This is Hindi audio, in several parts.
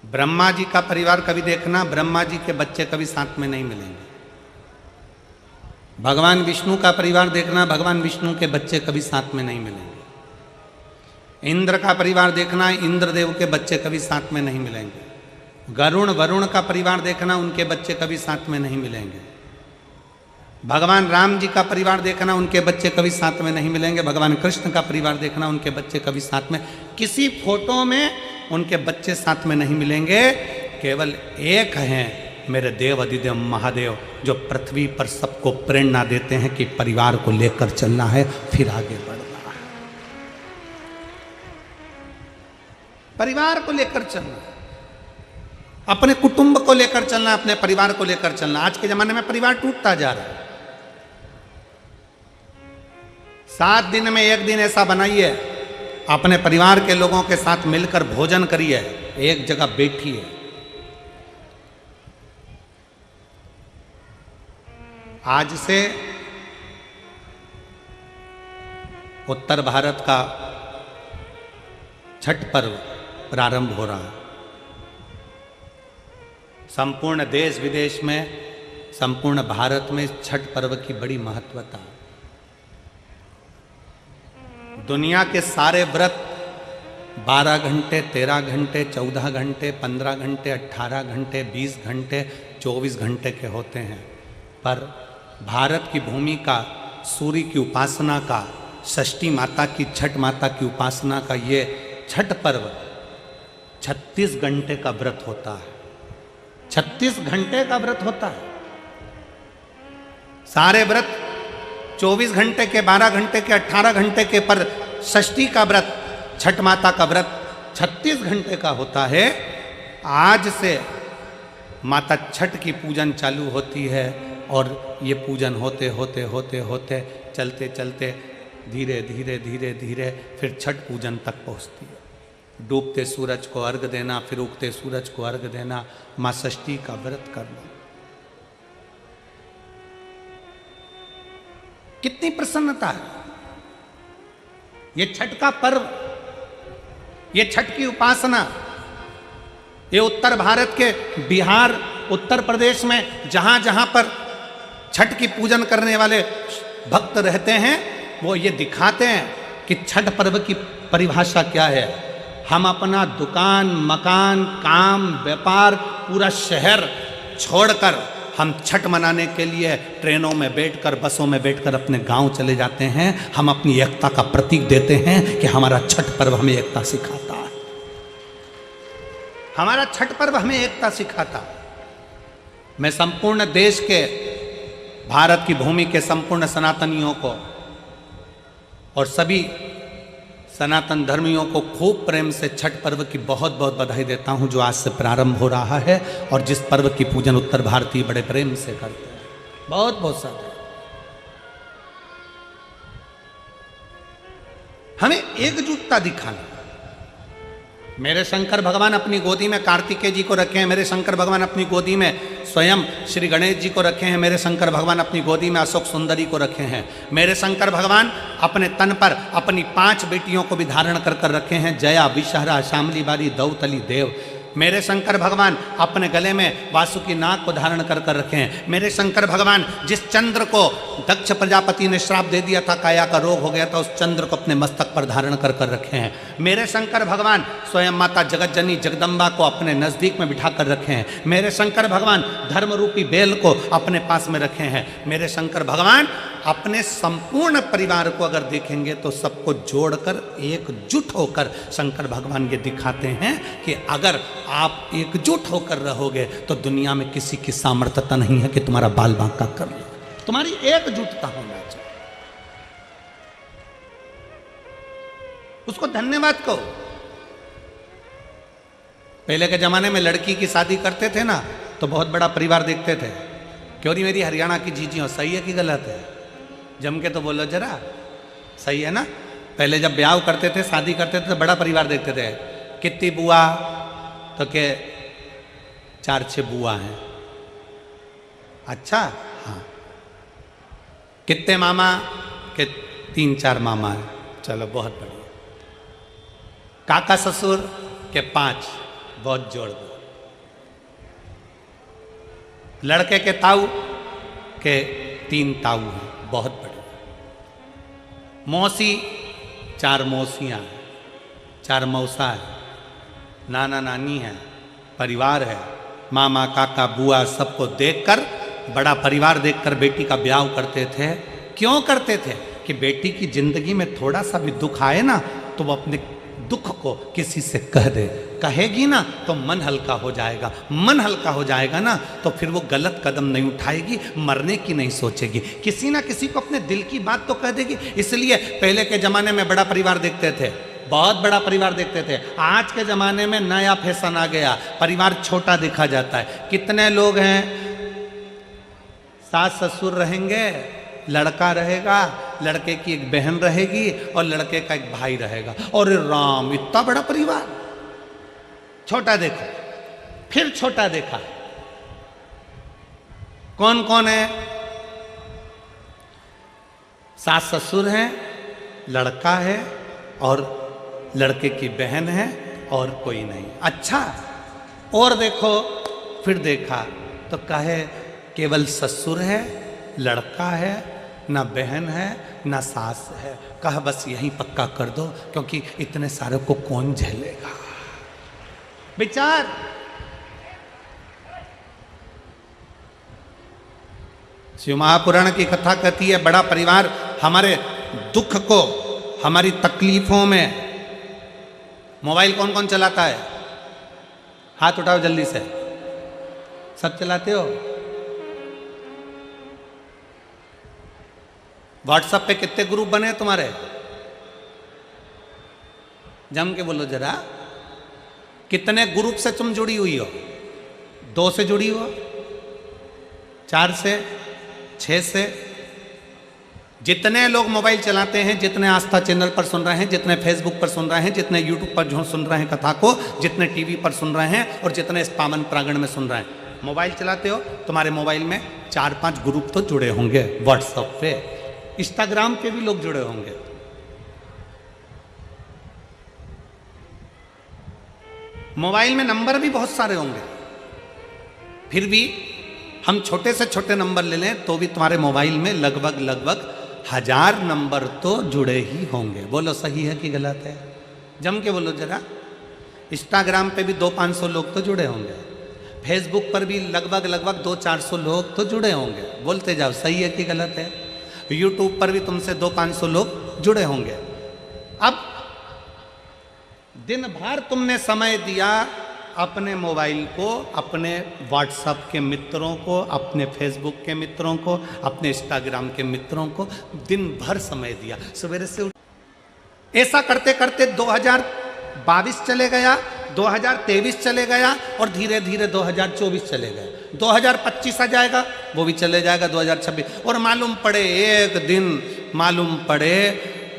ब्रह्मा जी का परिवार कभी देखना, ब्रह्मा जी के बच्चे कभी साथ में नहीं मिलेंगे। भगवान विष्णु का परिवार देखना, भगवान विष्णु के बच्चे कभी साथ में नहीं मिलेंगे। इंद्र का परिवार देखना, इंद्रदेव के बच्चे कभी साथ में नहीं मिलेंगे। वरुण का परिवार देखना, उनके बच्चे कभी साथ में नहीं मिलेंगे। भगवान राम जी का परिवार देखना, उनके बच्चे कभी साथ में नहीं मिलेंगे। भगवान कृष्ण का परिवार देखना, उनके बच्चे कभी साथ में, किसी फोटो में उनके बच्चे साथ में नहीं मिलेंगे। केवल एक हैं मेरे देव अधिदेव महादेव, जो पृथ्वी पर सबको प्रेरणा देते हैं कि परिवार को लेकर चलना है, फिर आगे बढ़ना है। परिवार को लेकर चलना, अपने कुटुंब को लेकर चलना, अपने परिवार को लेकर चलना। आज के जमाने में परिवार टूटता जा रहा है। 7 दिन में 1 दिन ऐसा बनाइए, अपने परिवार के लोगों के साथ मिलकर भोजन करिए, एक जगह बैठिए। आज से उत्तर भारत का छठ पर्व प्रारंभ हो रहा है। संपूर्ण देश विदेश में, संपूर्ण भारत में छठ पर्व की बड़ी महत्वता है। दुनिया के सारे व्रत 12 घंटे, 13 घंटे, 14 घंटे, 15 घंटे, 18 घंटे, 20 घंटे, 24 घंटे के होते हैं, पर भारत की भूमि का, सूर्य की उपासना का, षष्ठी माता की, छठ माता की उपासना का ये छठ पर्व 36 घंटे का व्रत होता है। 36 घंटे का व्रत होता है। सारे व्रत 24 घंटे के, 12 घंटे के, 18 घंटे के, पर षष्ठी का व्रत, छठ माता का व्रत 36 घंटे का होता है। आज से माता छठ की पूजन चालू होती है और ये पूजन होते होते होते होते चलते चलते धीरे धीरे धीरे धीरे फिर छठ पूजन तक पहुँचती है। डूबते सूरज को अर्घ देना, फिर उगते सूरज को अर्घ देना, माँ षष्ठी का व्रत करना। कितनी प्रसन्नता है। ये छठ का पर्व, ये छठ की उपासना, ये उत्तर भारत के बिहार, उत्तर प्रदेश में जहां जहां पर छठ की पूजन करने वाले भक्त रहते हैं, वो ये दिखाते हैं कि छठ पर्व की परिभाषा क्या है। हम अपना दुकान, मकान, काम, व्यापार, पूरा शहर छोड़कर हम छठ मनाने के लिए ट्रेनों में बैठकर, बसों में बैठकर अपने गांव चले जाते हैं। हम अपनी एकता का प्रतीक देते हैं कि हमारा छठ पर्व हमें एकता सिखाता है। हमारा छठ पर्व हमें एकता सिखाता है। मैं संपूर्ण देश के, भारत की भूमि के संपूर्ण सनातनियों को और सभी सनातन धर्मियों को खूब प्रेम से छठ पर्व की बहुत बहुत बधाई देता हूं, जो आज से प्रारंभ हो रहा है और जिस पर्व की पूजन उत्तर भारतीय बड़े प्रेम से करते हैं। बहुत बहुत सारे हमें एकजुटता दिखाना। मेरे शंकर भगवान अपनी गोदी में कार्तिकेय जी को रखे हैं, मेरे शंकर भगवान अपनी गोदी में स्वयं श्री गणेश जी को रखे हैं, मेरे शंकर भगवान अपनी गोदी में अशोक सुंदरी को रखे हैं, मेरे शंकर भगवान अपने तन पर अपनी 5 बेटियों को भी धारण कर कर रखे हैं, जया, विषहरा, शामली बारी, दौतली, देव। मेरे शंकर भगवान अपने गले में वासुकी नाग को धारण कर कर रखे हैं। मेरे शंकर भगवान जिस चंद्र को दक्ष प्रजापति ने श्राप दे दिया था, काया का रोग हो गया था, उस चंद्र को अपने मस्तक पर धारण कर कर रखे हैं। मेरे शंकर भगवान स्वयं माता जगतजननी जगदम्बा को अपने नजदीक में बिठा कर रखे हैं। मेरे शंकर भगवान धर्म रूपी बेल को अपने पास में रखे हैं। मेरे शंकर भगवान अपने संपूर्ण परिवार को अगर देखेंगे तो सबको जोड़कर एकजुट होकर शंकर भगवान ये दिखाते हैं कि अगर आप एकजुट होकर रहोगे तो दुनिया में किसी की सामर्थ्यता नहीं है कि तुम्हारा बाल बांका कर ले। तुम्हारी एकजुटता होना चाहिए। उसको धन्यवाद कहो। पहले के जमाने में लड़की की शादी करते थे ना, तो बहुत बड़ा परिवार देखते थे। क्यों नहीं मेरी हरियाणा की जीजी हो, सही है कि गलत है? जम के तो बोलो जरा, सही है ना? पहले जब ब्याह करते थे, शादी करते थे, तो बड़ा परिवार देखते थे। कितनी बुआ? तो के 4-6 बुआ हैं। अच्छा, हाँ। कितने मामा? के 3-4 मामा हैं। चलो बहुत बढ़िया। काका ससुर के 5, बहुत जोड़ दो। लड़के के ताऊ के 3 ताऊ हैं, बहुत बड़े। मौसी 4 मौसियाँ हैं, 4 मौसा है, नाना नानी है, परिवार है, मामा काका बुआ सबको देखकर, बड़ा परिवार देखकर बेटी का ब्याह करते थे। क्यों करते थे? कि बेटी की जिंदगी में थोड़ा सा भी दुख आए ना तो वो अपने दुख को किसी से कह दे। कहेगी ना तो मन हल्का हो जाएगा, मन हल्का हो जाएगा ना तो फिर वो गलत कदम नहीं उठाएगी, मरने की नहीं सोचेगी, किसी ना किसी को अपने दिल की बात तो कह देगी। इसलिए पहले के ज़माने में बड़ा परिवार देखते थे, बहुत बड़ा परिवार देखते थे। आज के ज़माने में नया फैशन आ गया, परिवार छोटा देखा जाता है। कितने लोग हैं, सास ससुर रहेंगे, लड़का रहेगा, लड़के की एक बहन रहेगी और लड़के का एक भाई रहेगा। और राम, इतना बड़ा परिवार। छोटा देखो, फिर छोटा देखा, कौन कौन है? सास ससुर हैं, लड़का है और लड़के की बहन है और कोई नहीं। अच्छा, और देखो, फिर देखा तो कहे केवल ससुर है, लड़का है, ना बहन है, ना सास है। कहा बस यहीं पक्का कर दो, क्योंकि इतने सारे को कौन झेलेगा। विचार, शिव महापुराण की कथा कहती है, बड़ा परिवार हमारे दुख को, हमारी तकलीफों में। मोबाइल कौन कौन चलाता है? हाथ उठाओ जल्दी से। सब चलाते हो? व्हाट्सएप पे कितने ग्रुप बने हैं तुम्हारे? जम के बोलो जरा, कितने ग्रुप से तुम जुड़ी हुई हो? 2 से जुड़ी हो, 4 से, 6 से? जितने लोग मोबाइल चलाते हैं, जितने आस्था चैनल पर सुन रहे हैं, जितने फेसबुक पर सुन रहे हैं, जितने यूट्यूब पर जो सुन रहे हैं कथा को, जितने टीवी पर सुन रहे हैं और जितने इस पावन प्रांगण में सुन रहे हैं, मोबाइल चलाते हो, तुम्हारे मोबाइल में 4-5 ग्रुप तो जुड़े होंगे। व्हाट्सएप पे, इंस्टाग्राम पे भी लोग जुड़े होंगे। मोबाइल में नंबर भी बहुत सारे होंगे, फिर भी हम छोटे से छोटे नंबर ले लें तो भी तुम्हारे मोबाइल में लगभग 1000 नंबर तो जुड़े ही होंगे। बोलो सही है कि गलत है? जम के बोलो जरा। इंस्टाग्राम पे भी 200-500 लोग तो जुड़े होंगे, फेसबुक पर भी लगभग 200-400 लोग तो जुड़े होंगे। बोलते जाओ, सही है कि गलत है? यूट्यूब पर भी तुमसे 200-500 लोग जुड़े होंगे। अब दिन भर तुमने समय दिया अपने मोबाइल को, अपने व्हाट्सएप के मित्रों को, अपने फेसबुक के मित्रों को, अपने इंस्टाग्राम के मित्रों को दिन भर समय दिया। सवेरे से ऐसा करते करते 2022 चले गया, 2023 चले गया और धीरे धीरे 2024 चले गए। 2025 आ जाएगा, वो भी चले जाएगा 2026। और मालूम पड़े एक दिन, मालूम पड़े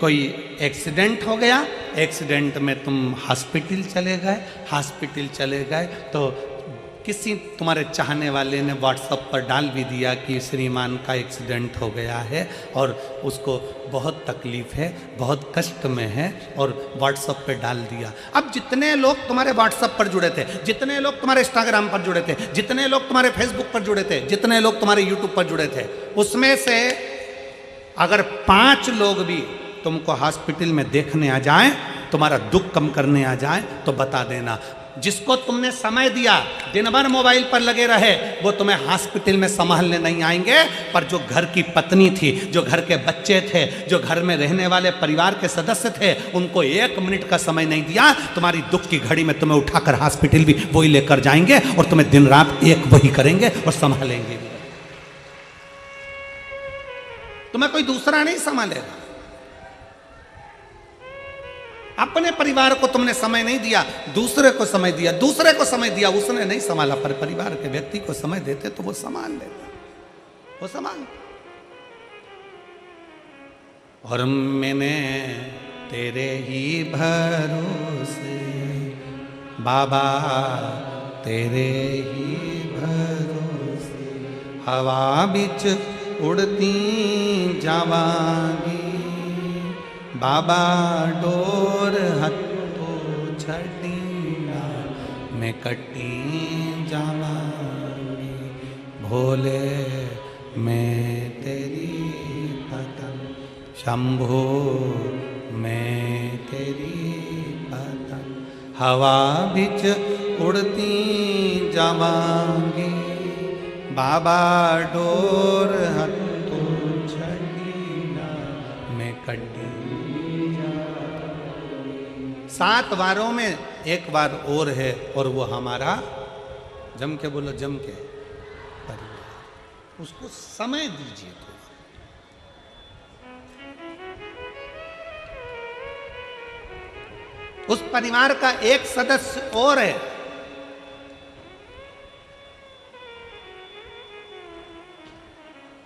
कोई एक्सीडेंट हो गया, एक्सीडेंट में तुम हॉस्पिटल चले गए, हॉस्पिटल चले गए तो किसी तुम्हारे चाहने वाले ने व्हाट्सएप पर डाल भी दिया कि श्रीमान का एक्सीडेंट हो गया है और उसको बहुत तकलीफ है, बहुत कष्ट में है, और व्हाट्सएप पे डाल दिया। अब जितने लोग तुम्हारे व्हाट्सएप पर जुड़े थे, जितने लोग तुम्हारे इंस्टाग्राम पर जुड़े थे, जितने लोग तुम्हारे फेसबुक पर जुड़े थे, जितने लोग तुम्हारे यूट्यूब पर जुड़े थे, उसमें से अगर 5 लोग भी तुमको हॉस्पिटल में देखने आ जाएं, तुम्हारा दुख कम करने आ जाएं, तो बता देना, जिसको तुमने समय दिया, दिन भर मोबाइल पर लगे रहे, वो तुम्हें हॉस्पिटल में संभालने नहीं आएंगे। पर जो घर की पत्नी थी, जो घर के बच्चे थे, जो घर में रहने वाले परिवार के सदस्य थे, उनको 1 मिनट का समय नहीं दिया, तुम्हारी दुख की घड़ी में तुम्हें उठाकर हॉस्पिटल भी वही लेकर जाएंगे और तुम्हें दिन रात एक वही करेंगे और संभालेंगे भी। तुम्हें कोई दूसरा नहीं संभालेगा। अपने परिवार को तुमने समय नहीं दिया, दूसरे को समय दिया, दूसरे को समय दिया, उसने नहीं संभाला। पर परिवार के व्यक्ति को समय देते तो वो संभाल लेता, वो संभाल। और मैंने तेरे ही भरोसे बाबा, तेरे ही भरोसे हवा बिच उड़ती जावांगी, बाबा डोर हथो छड़ीना मैं कटी जावांगी, भोले मैं तेरी पतंग, शंभो मैं तेरी पतंग, हवा बिच उड़ती जावांगी, बाबा डोर हत्थों छड़ीना, मैं कटी। 7 वारों में एक बार और है, और वो हमारा, जम के बोलो, जम के परिवार। उसको समय दीजिए तो। उस परिवार का एक सदस्य और है,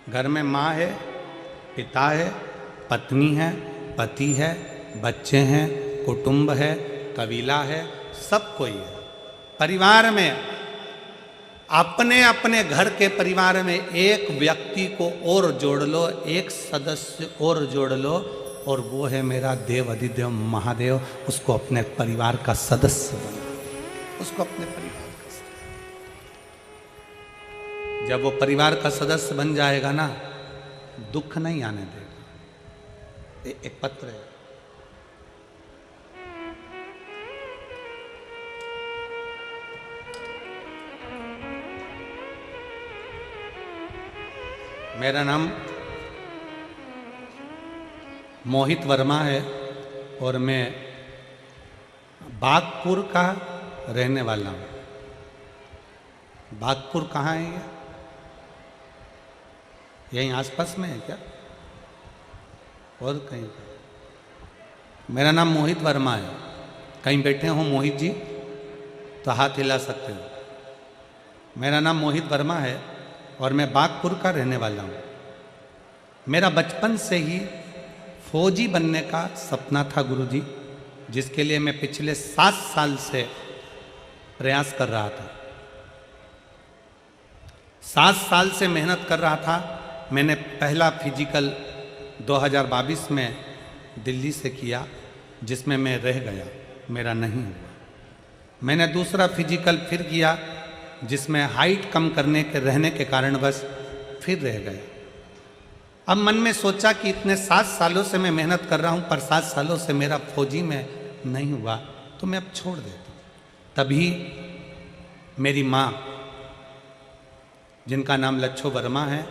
घर में माँ है, पिता है, पत्नी है, पति है, बच्चे हैं, कुटुंब है, कबीला है, सब कोई है। परिवार में, अपने अपने घर के परिवार में एक व्यक्ति को और जोड़ लो, एक सदस्य और जोड़ लो, और वो है मेरा देव अधिदेव महादेव। उसको अपने परिवार का सदस्य बना, उसको अपने परिवार का सदस्य। जब वो परिवार का सदस्य बन जाएगा ना, दुख नहीं आने देगा। एक पत्र है, मेरा नाम मोहित वर्मा है और मैं बागपुर का रहने वाला हूँ। बागपुर कहाँ है ये? यहीं आसपास में है क्या, और कहीं पे? मेरा नाम मोहित वर्मा है। कहीं बैठे हो मोहित जी तो हाथ हिला सकते हो। मेरा नाम मोहित वर्मा है और मैं बागपुर का रहने वाला हूँ। मेरा बचपन से ही फौजी बनने का सपना था गुरुजी, जिसके लिए मैं पिछले 7 साल से प्रयास कर रहा था। 7 साल से मेहनत कर रहा था। मैंने पहला फिजिकल 2022 में दिल्ली से किया, जिसमें मैं रह गया, मेरा नहीं हुआ। मैंने दूसरा फिजिकल फिर किया, जिसमें हाइट कम करने के रहने के कारण बस फिर रह गया। अब मन में सोचा कि इतने 7 सालों से मैं मेहनत कर रहा हूँ, पर 7 सालों से मेरा फौजी में नहीं हुआ, तो मैं अब छोड़ देता हूँ। तभी मेरी माँ, जिनका नाम लच्छो वर्मा है,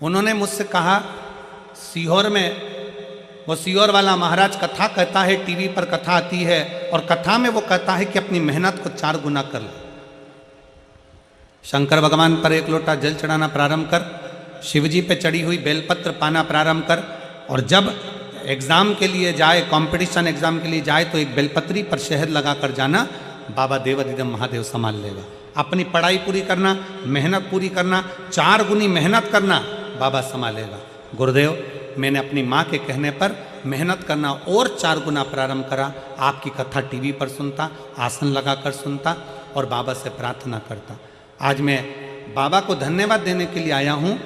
उन्होंने मुझसे कहा, सीहोर में वो सीहोर वाला महाराज कथा कहता है, टीवी पर कथा आती है, और कथा में वो कहता है कि अपनी मेहनत को 4 गुना कर ले। शंकर भगवान पर 1 लोटा जल चढ़ाना प्रारंभ कर, शिवजी पे चढ़ी हुई बेलपत्र पाना प्रारंभ कर, और जब एग्जाम के लिए जाए, कंपटीशन एग्जाम के लिए जाए, तो एक बेलपत्री पर शहद लगाकर जाना, बाबा देव अधिदेव महादेव संभाल लेगा। अपनी पढ़ाई पूरी करना, मेहनत पूरी करना, 4 गुनी मेहनत करना, बाबा संभालेगा। गुरुदेव, मैंने अपनी माँ के कहने पर मेहनत करना और 4 गुना प्रारंभ करा। आपकी कथा टीवी पर सुनता, आसन लगाकर सुनता और बाबा से प्रार्थना करता। आज मैं बाबा को धन्यवाद देने के लिए आया हूँ।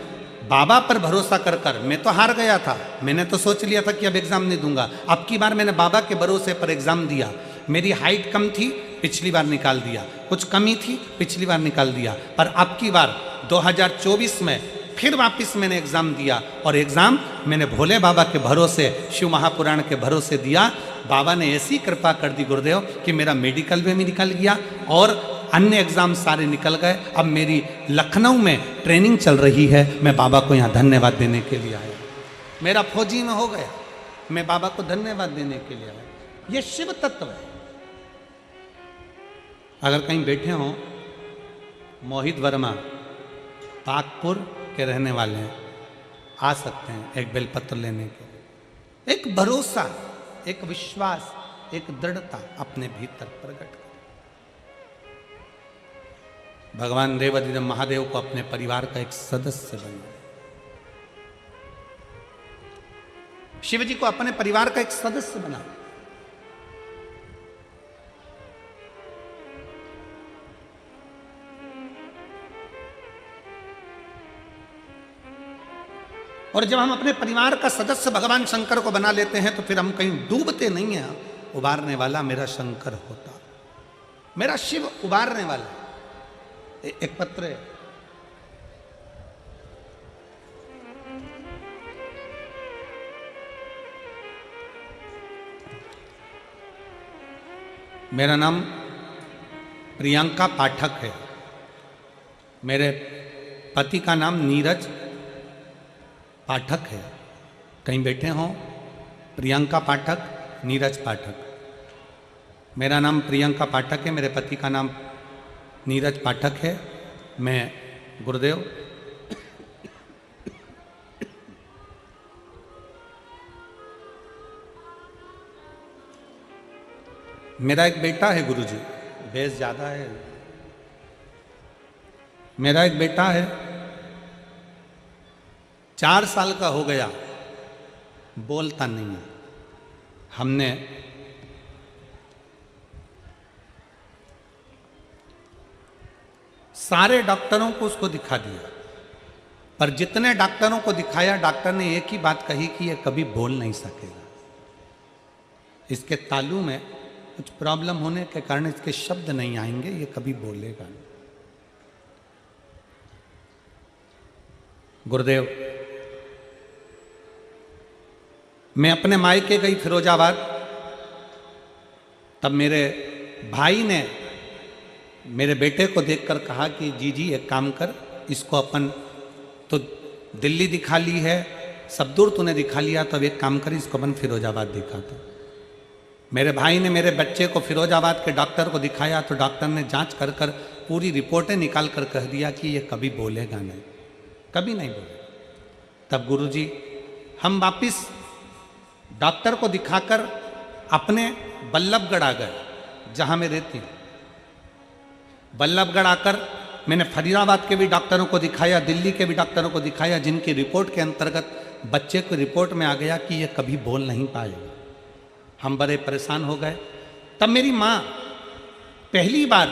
बाबा पर भरोसा कर कर मैं तो हार गया था। मैंने तो सोच लिया था कि अब एग्ज़ाम नहीं दूंगा। अब की बार मैंने बाबा के भरोसे पर एग्ज़ाम दिया। मेरी हाइट कम थी, पिछली बार निकाल दिया। कुछ कमी थी, पिछली बार निकाल दिया। पर अब की बार 2024 में फिर वापस मैंने एग्ज़ाम दिया, और एग्ज़ाम मैंने भोले बाबा के भरोसे, शिव महापुराण के भरोसे दिया। बाबा ने ऐसी कृपा कर दी गुरुदेव कि मेरा मेडिकल में भी निकल गया और अन्य एग्ज़ाम सारे निकल गए। अब मेरी लखनऊ में ट्रेनिंग चल रही है। मैं बाबा को यहाँ धन्यवाद देने के लिए आया। मेरा फौजी में हो गया, मैं बाबा को धन्यवाद देने के लिए आया। ये शिव तत्व है। अगर कहीं बैठे हों, मोहित वर्मा बागपुर के रहने वाले हैं, आ सकते हैं एक बेलपत्र लेने के। एक भरोसा, एक विश्वास, एक दृढ़ता अपने भीतर प्रकट कर। भगवान देव अधिदेव महादेव को अपने परिवार का एक सदस्य बना। शिव जी को अपने परिवार का एक सदस्य बना। और जब हम अपने परिवार का सदस्य भगवान शंकर को बना लेते हैं, तो फिर हम कहीं डूबते नहीं हैं। उबारने वाला मेरा शंकर होता। मेरा शिव उबारने वाला है। एक पत्र है, मेरा नाम प्रियंका पाठक है। मेरे पति का नाम नीरज पाठक है। कहीं बैठे हों, प्रियंका पाठक, नीरज पाठक। मेरा नाम प्रियंका पाठक है, मेरे पति का नाम नीरज पाठक है। मैं गुरुदेव मेरा एक बेटा है गुरुजी, बेस ज़्यादा है। मेरा एक बेटा है, 4 साल का हो गया, बोलता नहीं है। हमने सारे डॉक्टरों को उसको दिखा दिया, पर जितने डॉक्टरों को दिखाया, डॉक्टर ने एक ही बात कही कि ये कभी बोल नहीं सकेगा। इसके तालू में कुछ प्रॉब्लम होने के कारण इसके शब्द नहीं आएंगे, ये कभी बोलेगा नहीं। गुरुदेव, मैं अपने मायके गई फिरोजाबाद, तब मेरे भाई ने मेरे बेटे को देखकर कहा कि जी एक काम कर, इसको अपन तो दिल्ली दिखा ली है, सब दूर तूने दिखा लिया, तब एक काम कर, इसको अपन फिरोजाबाद दिखाते। मेरे भाई ने मेरे बच्चे को फिरोजाबाद के डॉक्टर को दिखाया, तो डॉक्टर ने जांच कर कर पूरी रिपोर्टें निकाल कर कह दिया कि ये कभी बोलेगा नहीं, कभी नहीं बोलेगा। तब गुरुजी हम वापिस डॉक्टर को दिखाकर अपने बल्लभगढ़ आ गए, जहाँ मैं रहती हूँ। बल्लभगढ़ आकर मैंने फरीदाबाद के भी डॉक्टरों को दिखाया, दिल्ली के भी डॉक्टरों को दिखाया, जिनकी रिपोर्ट के अंतर्गत बच्चे को रिपोर्ट में आ गया कि ये कभी बोल नहीं पाएगा। हम बड़े परेशान हो गए। तब मेरी माँ पहली बार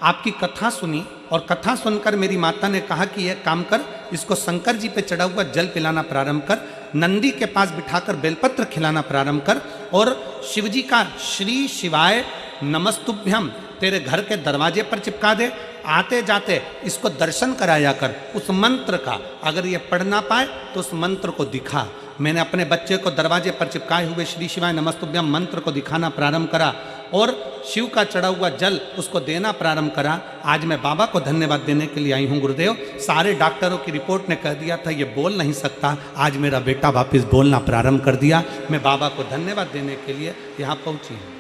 आपकी कथा सुनी, और कथा सुनकर मेरी माता ने कहा कि यह काम कर, इसको शंकर जी पे चढ़ा हुआ जल पिलाना प्रारंभ कर, नंदी के पास बिठाकर बेलपत्र खिलाना प्रारंभ कर, और शिवजी का श्री शिवाय नमस्तुभ्यम तेरे घर के दरवाजे पर चिपका दे। आते जाते इसको दर्शन कराया कर उस मंत्र का, अगर ये पढ़ ना पाए तो उस मंत्र को दिखा। मैंने अपने बच्चे को दरवाजे पर चिपकाए हुए श्री शिवाय नमस्तुभ्यम मंत्र को दिखाना प्रारंभ करा, और शिव का चढ़ा हुआ जल उसको देना प्रारंभ करा। आज मैं बाबा को धन्यवाद देने के लिए आई हूँ गुरुदेव। सारे डॉक्टरों की रिपोर्ट ने कह दिया था ये बोल नहीं सकता, आज मेरा बेटा वापस बोलना प्रारंभ कर दिया। मैं बाबा को धन्यवाद देने के लिए यहाँ पहुँची हूँ,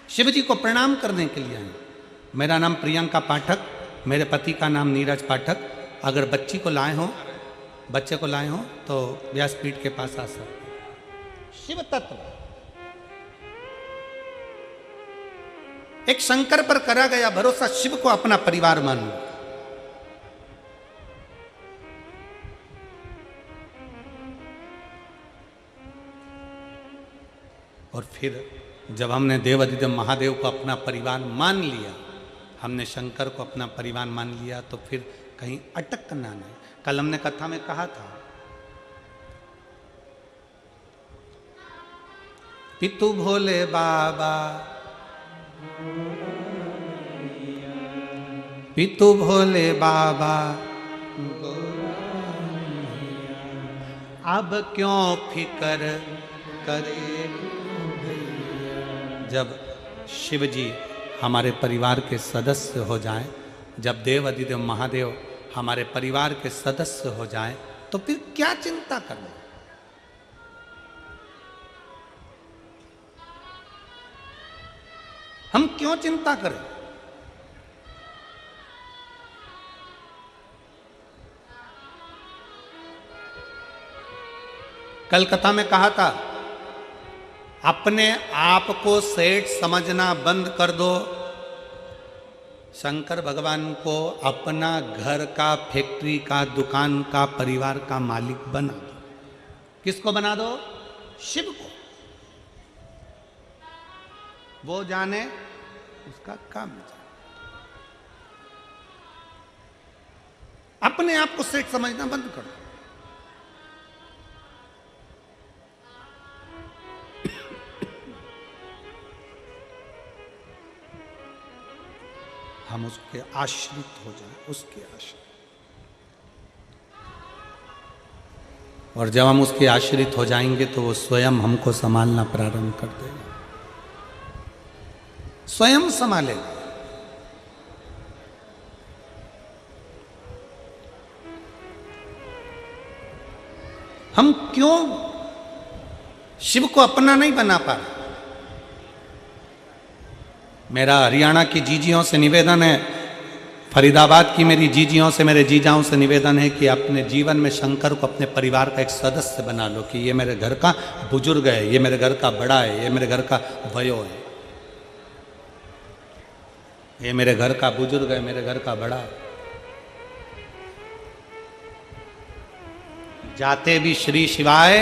शिव जी को प्रणाम करने के लिए आई। मेरा नाम प्रियंका पाठक, मेरे पति का नाम नीरज पाठक। अगर बच्चे को लाए हो तो व्यासपीठ के पास आ सकते। शिव तत्व एक शंकर पर करा गया भरोसा, शिव को अपना परिवार मानो। और फिर जब हमने देवाधिदेव महादेव को अपना परिवार मान लिया, हमने शंकर को अपना परिवार मान लिया, तो फिर कहीं अटकना नहीं। कल हमने कथा में कहा था, पितु भोले बाबा, पितु भोले बाबा, अब क्यों फिकर करे। जब शिव जी हमारे परिवार के सदस्य हो जाएं, जब देव अधिदेव महादेव हमारे परिवार के सदस्य हो जाएं, तो फिर क्या चिंता करना। हम क्यों चिंता करें। कल कथा में कहा था, अपने आप को सेठ समझना बंद कर दो। शंकर भगवान को अपना घर का, फैक्ट्री का, दुकान का, परिवार का मालिक बना दो। किसको बना दो? शिव को। वो जाने, उसका काम जाने। अपने आप को सेठ समझना बंद कर दो। हम उसके आश्रित हो जाएं, उसके आश्रित। और जब हम उसके आश्रित हो जाएंगे तो वो स्वयं हमको संभालना प्रारंभ कर देगा, स्वयं संभालेगा। हम क्यों शिव को अपना नहीं बना पा रहे? मेरा हरियाणा की जीजियों से निवेदन है, फरीदाबाद की मेरी जीजियों से, मेरे जीजाओं से निवेदन है कि अपने जीवन में शंकर को अपने परिवार का एक सदस्य बना लो, कि ये मेरे घर का बुजुर्ग है, ये मेरे घर का बड़ा है, ये मेरे घर का वयो है, ये मेरे घर का बुजुर्ग है, मेरे घर का बड़ा है। जाते भी श्री शिवाय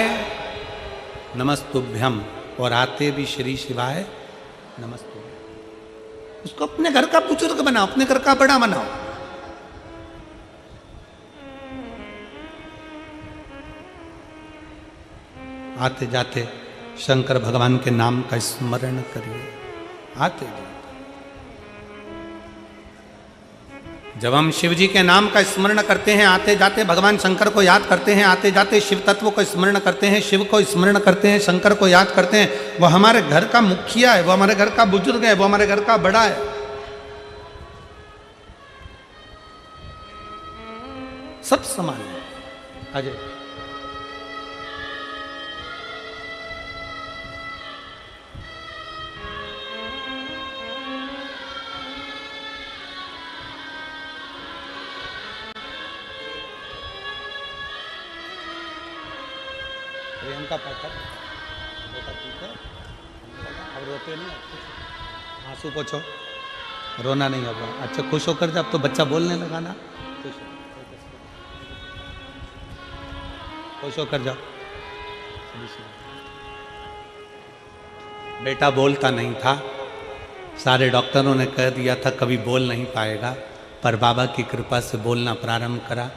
नमस्तुभ्यम और आते भी श्री शिवाय नमस्तुभ्यम। उसको अपने घर का बुजुर्ग बनाओ, अपने घर का बड़ा बनाओ। आते जाते शंकर भगवान के नाम का स्मरण करिए, आते जाते। जब हम शिव जी के नाम का स्मरण करते हैं, आते जाते भगवान शंकर को याद करते हैं, आते जाते शिव तत्व को स्मरण करते हैं, शिव को स्मरण करते हैं, शंकर को याद करते हैं, वो हमारे घर का मुखिया है, वो हमारे घर का बुजुर्ग है, वो हमारे घर का बड़ा है। सब समान है। अजय प्रियंका पाठक बेटा ठीक है, अब रोते नहीं, आंसू पोछो, रोना नहीं होगा। अच्छा खुश होकर जब तो बच्चा बोलने लगा ना, खुश होकर जाओ। बेटा बोलता नहीं था, सारे डॉक्टरों ने कह दिया था कभी बोल नहीं पाएगा, पर बाबा की कृपा से बोलना प्रारंभ करा।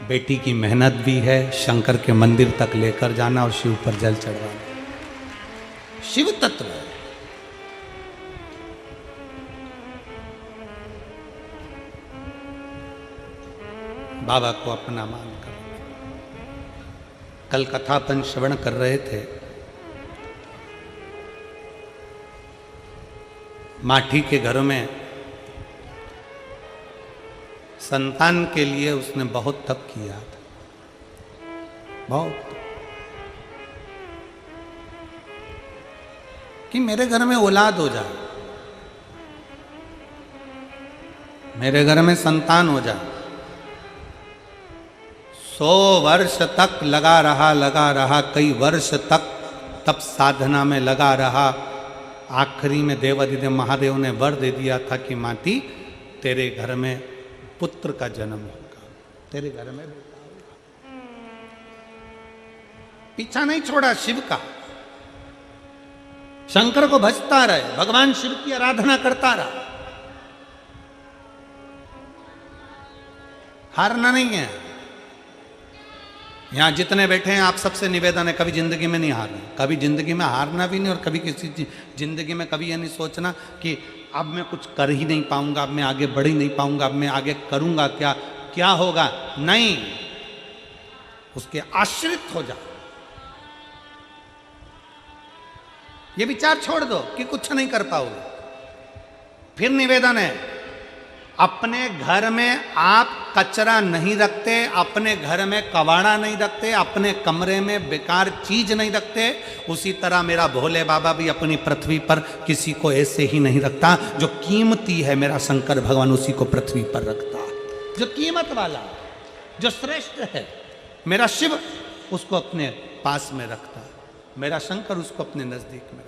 बेटी की मेहनत भी है, शंकर के मंदिर तक लेकर जाना और शिव पर जल चढ़वाना। शिव तत्व है। बाबा को अपना मानकर। कल कथापन श्रवण कर रहे थे, माठी के घर में संतान के लिए उसने बहुत तप किया था, बहुत, कि मेरे घर में औलाद हो जाए, मेरे घर में संतान हो जाए। 100 वर्ष तक लगा रहा, कई वर्ष तक तप साधना में लगा रहा। आखिरी में देवाधिदेव महादेव ने वर दे दिया था कि माती तेरे घर में पुत्र का जन्म होगा, तेरे घर में बेटा होगा। पीछा नहीं छोड़ा शिव का, शंकर को भजता रहे, भगवान शिव की आराधना करता रहा, हारना नहीं है। यहां जितने बैठे हैं आप सबसे निवेदन है, कभी जिंदगी में नहीं हारना, कभी जिंदगी में हारना भी नहीं, और कभी किसी जिंदगी में कभी ये नहीं सोचना कि अब मैं कुछ कर ही नहीं पाऊंगा, अब मैं आगे बढ़ ही नहीं पाऊंगा, अब मैं आगे करूंगा क्या, क्या होगा। नहीं, उसके आश्रित हो जा। ये विचार छोड़ दो कि कुछ नहीं कर पाओगे। फिर निवेदन है, अपने घर में आप कचरा नहीं रखते, अपने घर में कबाड़ा नहीं रखते, अपने कमरे में बेकार चीज नहीं रखते, उसी तरह मेरा भोले बाबा भी अपनी पृथ्वी पर किसी को ऐसे ही नहीं रखता। जो कीमती है मेरा शंकर भगवान उसी को पृथ्वी पर रखता है, जो कीमत वाला, जो श्रेष्ठ है मेरा शिव उसको अपने पास में रखता है, मेरा शंकर उसको अपने नजदीक में रखता है।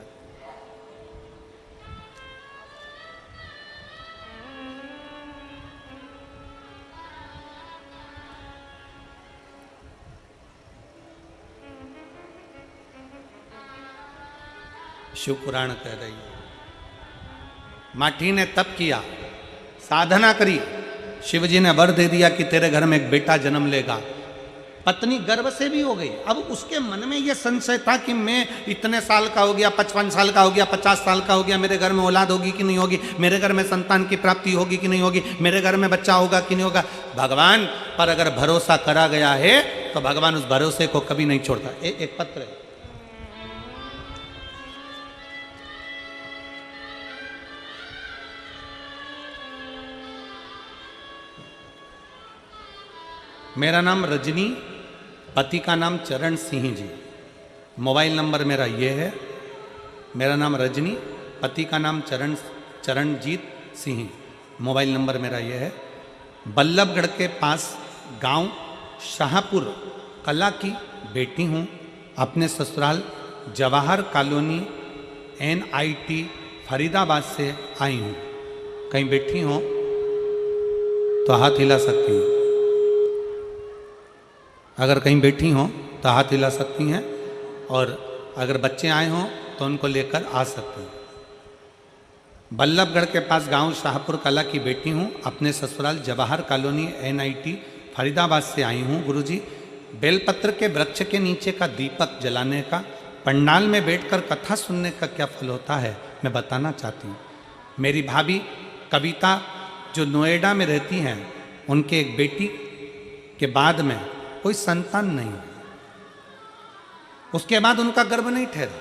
शिव पुराण कह रही है, माठी ने तप किया, साधना करी, शिव जी ने वर दे दिया कि तेरे घर में एक बेटा जन्म लेगा। पत्नी गर्भ से भी हो गई। अब उसके मन में यह संशय था कि मैं इतने साल का हो गया, 55 साल का हो गया, 50 साल का हो गया, मेरे घर में औलाद होगी कि नहीं होगी, मेरे घर में संतान की प्राप्ति होगी कि नहीं होगी, मेरे घर में बच्चा होगा कि नहीं होगा। भगवान पर अगर भरोसा करा गया है तो भगवान उस भरोसे को कभी नहीं छोड़ता। एक पत्र है, मेरा नाम रजनी, पति का नाम चरण सिंह जी, मोबाइल नंबर मेरा ये है। मेरा नाम रजनी, पति का नाम चरणजीत सिंह, मोबाइल नंबर मेरा ये है। बल्लभगढ़ के पास गांव शाहपुर कला की बेटी हूँ। अपने ससुराल जवाहर कॉलोनी NIT फरीदाबाद से आई हूँ। कहीं बैठी हो तो हाथ हिला सकती हैं, अगर कहीं बैठी हों तो हाथ हिला सकती हैं, और अगर बच्चे आए हों तो उनको लेकर आ सकते हैं। बल्लभगढ़ के पास गांव शाहपुर कला की बेटी हूँ। अपने ससुराल जवाहर कॉलोनी NIT फरीदाबाद से आई हूँ। गुरुजी, बेलपत्र के वृक्ष के नीचे का दीपक जलाने का, पंडाल में बैठकर कथा सुनने का क्या फल होता है, मैं बताना चाहती हूँ। मेरी भाभी कविता जो नोएडा में रहती हैं, उनके एक बेटी के बाद में कोई संतान नहीं, उसके बाद उनका गर्भ नहीं ठहरा।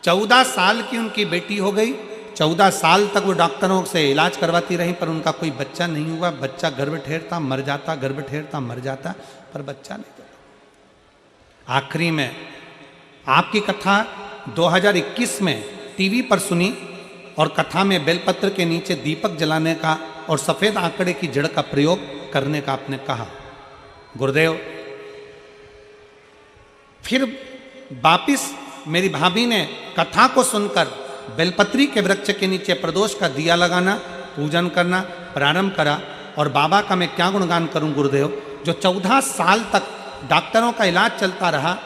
14 साल की उनकी बेटी हो गई। 14 साल तक वो डॉक्टरों से इलाज करवाती रही, पर उनका कोई बच्चा नहीं हुआ। बच्चा गर्भ ठहरता मर जाता, गर्भ ठहरता मर जाता, पर बच्चा नहीं हुआ। आखिरी में आपकी कथा 2021 में टीवी पर सुनी, और कथा में बेलपत्र के नीचे दीपक जलाने का और सफेद आंकड़े की जड़ का प्रयोग करने का आपने कहा। गुरुदेव, फिर वापिस मेरी भाभी ने कथा को सुनकर बेलपत्री के वृक्ष के नीचे प्रदोष का दिया लगाना, पूजन करना प्रारंभ करा। और बाबा का मैं क्या गुणगान करूं गुरुदेव, जो 14 साल तक डॉक्टरों का इलाज चलता रहा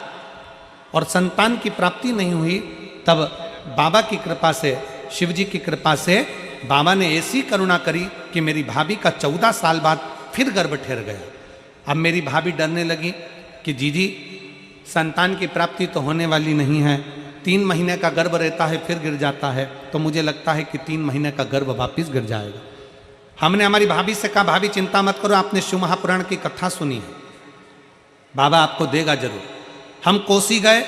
और संतान की प्राप्ति नहीं हुई, तब बाबा की कृपा से, शिव जी की कृपा से बाबा ने ऐसी करुणा करी कि मेरी भाभी का 14 साल बाद फिर गर्भ ठहर गया। अब मेरी भाभी डरने लगी कि जीजी संतान की प्राप्ति तो होने वाली नहीं है, 3 महीने का गर्भ रहता है फिर गिर जाता है, तो मुझे लगता है कि 3 महीने का गर्भ वापिस गिर जाएगा। हमने हमारी भाभी से कहा, भाभी चिंता मत करो, आपने शिव महापुराण की कथा सुनी है, बाबा आपको देगा जरूर। हम कोसी गए,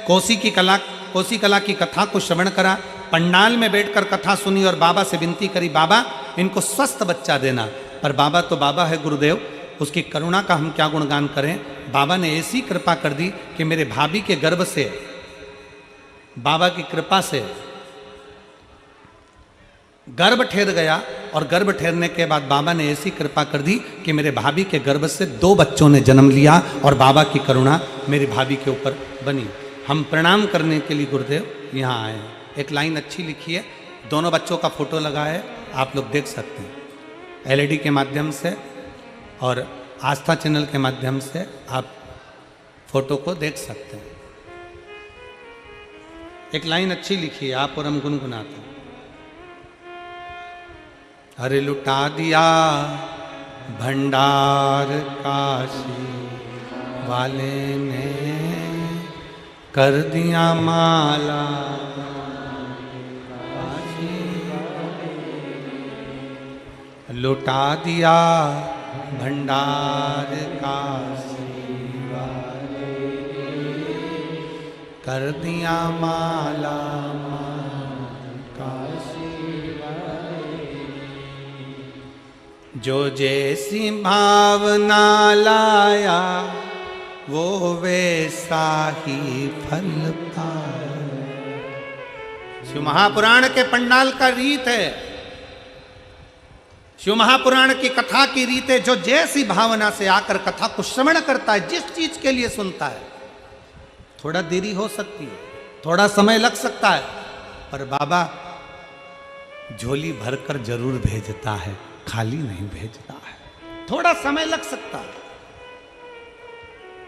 कोसी कला की कथा को श्रवण करा, पंडाल में बैठकर कथा सुनी और बाबा से विनती करी, बाबा इनको स्वस्थ बच्चा देना। पर बाबा तो बाबा है गुरुदेव, उसकी करुणा का हम क्या गुणगान करें। बाबा ने ऐसी कृपा कर दी कि मेरे भाभी के गर्भ से, बाबा की कृपा से गर्भ ठहर गया। और गर्भ ठहरने के बाद बाबा ने ऐसी कृपा कर दी कि मेरे भाभी के गर्भ से 2 बच्चों ने जन्म लिया, और बाबा की करुणा मेरी भाभी के ऊपर बनी। हम प्रणाम करने के लिए गुरुदेव यहाँ आए हैं। एक लाइन अच्छी लिखी है, दोनों बच्चों का फोटो लगा है, आप लोग देख सकते हैं LED के माध्यम से, और आस्था चैनल के माध्यम से आप फोटो को देख सकते हैं। एक लाइन अच्छी लिखी है, आप और हम गुनगुनाते हैं। अरे लुटा दिया भंडार काशी वाले ने, कर दिया माला लुटा दिया भंडार काशी वाले, कर दिया माला काशी वाले। जो जैसी भावना लाया वो वैसा ही फल पाया। शिव महापुराण के पंडाल का रीत है, शिव महापुराण की कथा की रीत है। जो जैसी भावना से आकर कथा को श्रवण करता है, जिस चीज के लिए सुनता है, थोड़ा देरी हो सकती है, थोड़ा समय लग सकता है, पर बाबा झोली भरकर जरूर भेजता है, खाली नहीं भेजता है। थोड़ा समय लग सकता है,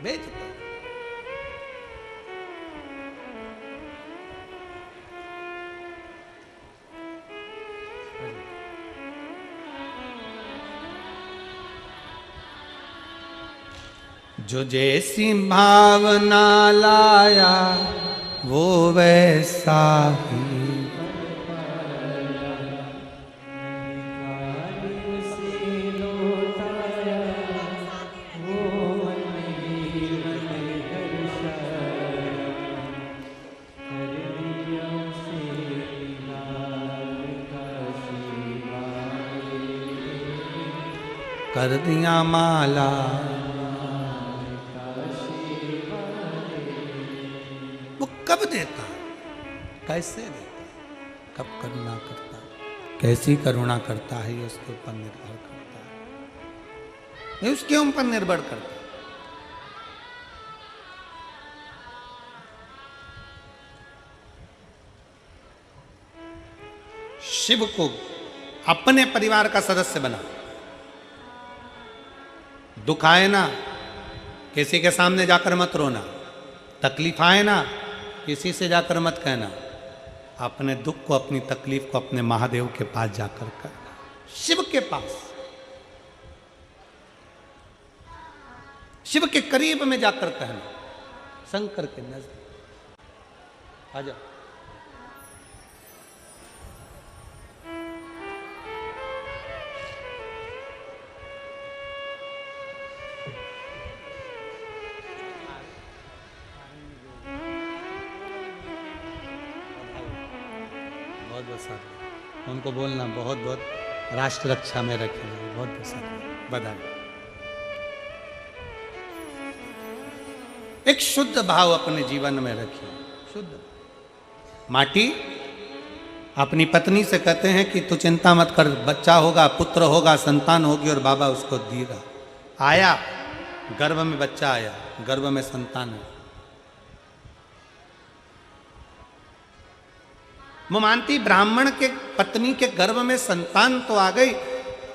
भेजता है। जो जैसी भावना लाया वो वैसा ही। कर दिया माला वो कब देता, कैसे देता, कब करुणा करता, कैसी करुणा करता है, ये उसके ऊपर निर्भर करता है, ये उसके ऊपर निर्भर करता है। शिव को अपने परिवार का सदस्य बना, दुख आए ना किसी के सामने जाकर मत रोना, तकलीफ आए ना किसी से जाकर मत कहना, अपने दुख को अपनी तकलीफ को अपने महादेव के पास जाकर कहना, शिव के पास, शिव के करीब में जाकर कहना, शंकर के नजदीक आ जाओ। बहुत बहुत सारे उनको बोलना, बहुत बहुत राष्ट्र रक्षा में रखेगा, बहुत बहुत सारे बधाई। एक शुद्ध भाव अपने जीवन में रखिए, शुद्ध। माटी अपनी पत्नी से कहते हैं कि तू चिंता मत कर, बच्चा होगा, पुत्र होगा, संतान होगी, और बाबा उसको देगा। आया, गर्भ में बच्चा आया, गर्भ में संतान है। वो मानती ब्राह्मण के पत्नी के गर्भ में संतान तो आ गई।